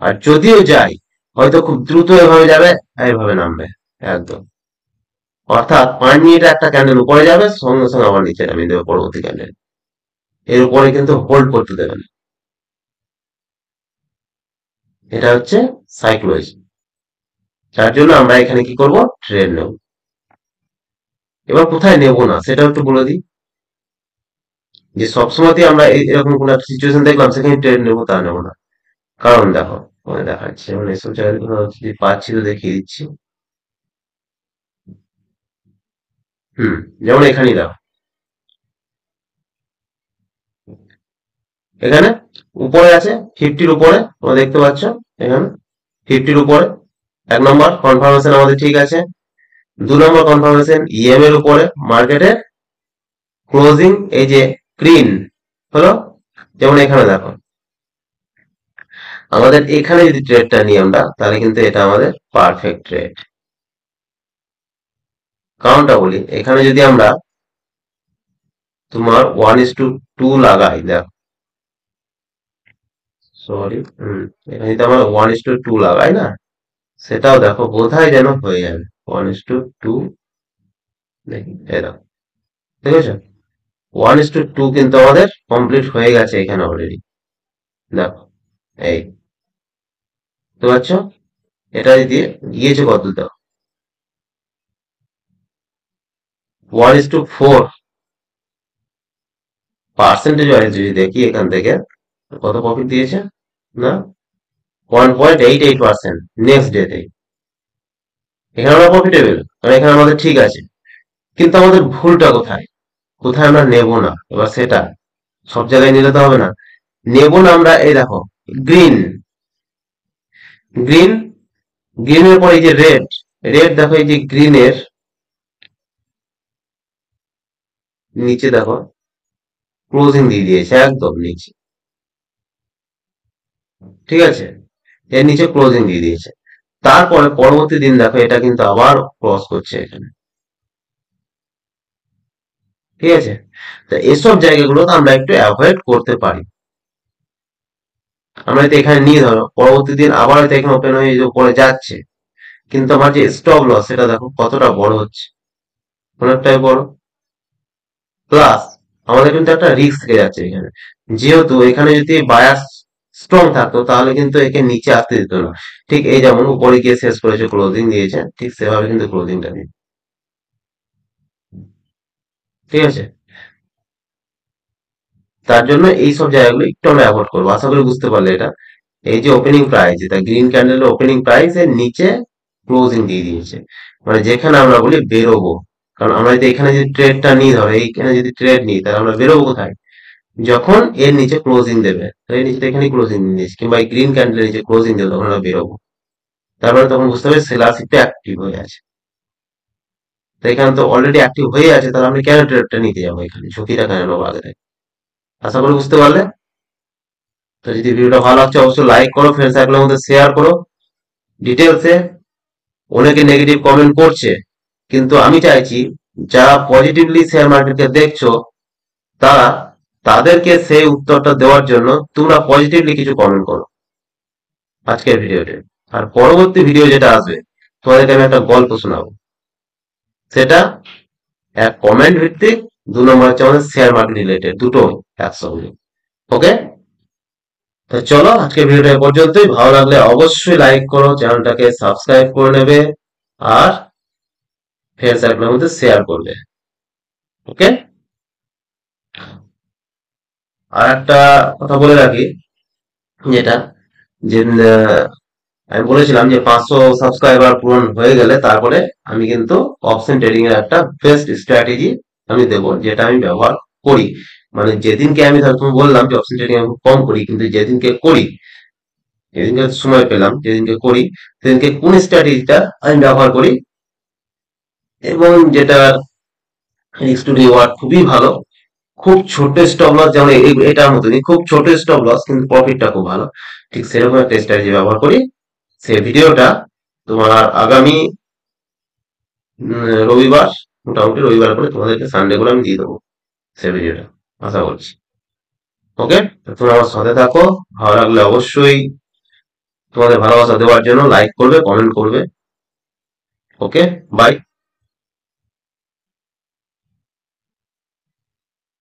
আর যদিও যাই হয়তো খুব দ্রুত এভাবে যাবে, এইভাবে নামবে একদম। অর্থাৎ 5 মিনিটে একটা ক্যান্ডেল উপরে যাবে, সঙ্গে সঙ্গে আবার নিচে নামিয়ে দেবে পরবর্তী ক্যান্ডেল। এর উপরে কিন্তু হোল্ড করতে দেবে না। এটা হচ্ছে সাইকোলজি, যার জন্য আমরা এখানে কি করব, ট্রেড নেব। এবার কোথায় নেব না সেটা একটু বলে দিই, যে সবসময়তেই আমরা এরকম কোন একটা সিচুয়েশন দেখলাম সেখানে ট্রেড নেবো তা নেবো না। কারণ দেখো, দেখাচ্ছি, মানে এসব জায়গায় যদি পাচ্ছি তো দেখিয়ে দিচ্ছি। যেমন এখানেই দেখো, এখানে উপরে আছে 50-র উপরে, তোমরা দেখতে পাচ্ছ এখানে 50-র উপরে। 1 নম্বর কনফার্মেশন আমাদের ঠিক আছে। নম্বর কনফার্মেশন ইএম এর উপরে মার্কেটের ক্লোজিং এই যে গ্রিন হলো, যেমন এখানে দেখো আমাদের এখানে যদি ট্রেডটা নিই আমরা, তাহলে কিন্তু এটা আমাদের পারফেক্ট ট্রেড। কারণটা বলি, এখানে যদি আমরা তোমার 1:2 লাগাই, দেখো সরি, এখানে যদি আমরা 1:2 লাগাই না, সেটাও দেখো বোধহয় যেন হয়ে যাবে 1:2। দেখি এই দেখো, ঠিক আছে, 1:2 কিন্তু আমাদের কমপ্লিট হয়ে গেছে এখানে অলরেডি। দেখো এই বুঝতে পারছো, এটা দিয়ে গিয়েছে কত, দেখো 1:4 পার্সেন্টেজ ওয়াইজ যদি দেখি এখান থেকে কত প্রফিট দিয়েছে না, 1.88% নেক্সট ডেতে। এখানে আমরা প্রফিটেবল, কারণ এখানে আমাদের ঠিক আছে। কিন্তু আমাদের ভুলটা কোথায়, কোথায় আমরা নেব না, এবার সেটা সব জায়গায় নিলে তো হবে না। নেব না আমরা, এই দেখো গ্রিন, গ্রিন, গ্রিনের পর এই যে রেড, রেড দেখো এই যে গ্রিনের নিচে দেখো ক্লোজিং দিয়ে দিয়েছে একদম নিচে, ঠিক আছে, এর নিচে ক্লোজিং দিয়ে দিয়েছে। তারপরে পরবর্তী দিন দেখো এটা কিন্তু আবার ক্রস করছে এখানে, ঠিক আছে। তো এসব জায়গাগুলো তো আমরা একটু অ্যাভয়েড করতে পারি। আমরা যদি এখানে নিয়ে ধরো পরবর্তী দিন আবার হয়তো এখানে ওপেন হয়ে যে উপরে যাচ্ছে, কিন্তু আমার যে স্টপ লস সেটা দেখো কতটা বড় হচ্ছে, অনেকটাই বড়। প্লাস আমাদের কিন্তু একটা রিস্ক থেকে যাচ্ছে এখানে, যেহেতু এখানে যদি বায়ার স্ট্রং থাকতো তাহলে কিন্তু একে নিচে আসতে দিত না। ঠিক এই যেমন উপরে গিয়ে শেষ করেছে ক্লোজিং দিয়েছে, ঠিক সেভাবে কিন্তু ক্লোজিংটা দিন, ঠিক আছে। তার জন্য এই সব জায়গাগুলো একটু আমরা অ্যাভয়েড করবো। আশা করি বুঝতে পারলে এটা। এই যে ওপেনিং প্রাইস, যেটা গ্রিন ক্যান্ডেলের ওপেনিং প্রাইস এর নিচে ক্লোজিং দিয়ে দিয়েছে, মানে যেখানে আমরা বলি বেরোবো। কারণ আমরা যদি এখানে যদি ট্রেডটা নিই, ধরো এইখানে যদি ট্রেড নিই, তাহলে আমরা বেরোবো কোথায়, যখন এর নিচে ক্লোজিং দেবে। এর নিচে এখানে ক্লোজিং দিয়েছে, কিংবা এই গ্রিন ক্যান্ডেলের নিচে ক্লোজিং দেবে, তখন আমরা বেরোবো। তারপরে তখন বুঝতে হবে সেলারশিপটা অ্যাক্টিভ হয়ে আছে। তো এখানে তো অলরেডি অ্যাক্টিভ হয়ে আছে, তাহলে আমি কেন ট্রেডটা নিতে যাবো, এখানে ঝুঁকিটা কেন নেবো আগে থেকে। আশা করি বুঝতে পারলে। তো যদি ভিডিওটা ভালো লাগছে অবশ্যই লাইক করো, ফ্রেন্ড সার্কেলের মধ্যে শেয়ার করো। ডিটেলসে অনেকে নেগেটিভ কমেন্ট করছে, কিন্তু আমি চাইছি যারা পজিটিভলি শেয়ার মার্কেটকে দেখছো, তারা তাদেরকে সেই উত্তরটা দেওয়ার জন্য তোমরা পজিটিভলি কিছু কমেন্ট করো আজকের ভিডিওতে। আর পরবর্তী ভিডিও যেটা আসবে, তোমাদেরকে আমি একটা গল্প শোনাবো, সেটা এক কমেন্ট ভিত্তিক, 2 নম্বর হচ্ছে আমাদের শেয়ার মার্কেট রিলেটেড, দুটো একসঙ্গে। ওকে, তো চলো আজকের ভিডিওটা এ পর্যন্তই। ভালো লাগলে অবশ্যই লাইক করো, চ্যানেলটাকে সাবস্ক্রাইব করে নেবে, আর ফ্রেন্ড সার্কেলের মধ্যে শেয়ার করবে। ওকে, আর একটা কথা বলে রাখি, যেটা যে আমি বলেছিলাম যে 500 সাবস্ক্রাইবার পূরণ হয়ে গেলে তারপরে আমি কিন্তু অপশন ট্রেডিং এর একটা বেস্ট স্ট্র্যাটেজি আমি দেবো, যেটা আমি ব্যবহার করি। মানে যেদিনকে আমি ধর তুমি বললাম যে অপশন ট্রেডিং আমি খুব কম করি, কিন্তু যেদিনকে করি, যেদিনকে সময় পেলাম, যেদিনকে করি, সেদিনকে কোন স্ট্র্যাটেজিটা আমি ব্যবহার করি, এবং যেটা রিস্ক টু রিওয়ার্ড খুবই ভালো। খুব ছোট স্টপ লস, যেমন এটার মতনই খুব ছোট স্টপ লস, কিন্তু প্রফিটটা খুব ভালো। ঠিক সেরকম একটা স্ট্র্যাটেজি ব্যবহার করি। সেই ভিডিওটা তোমার আগামী রবিবার, মোটামুটি রবিবার করে তোমাদেরকে সানডে করে আমি দিয়ে দেবো সেই ভিডিওটা, আশা করছি। ওকে, তোমরা আমার সাথে থাকো। ভালো লাগলে অবশ্যই তোমাদের ভালোবাসা দেওয়ার জন্য লাইক করবে, কমেন্ট করবে। ওকে, বাই।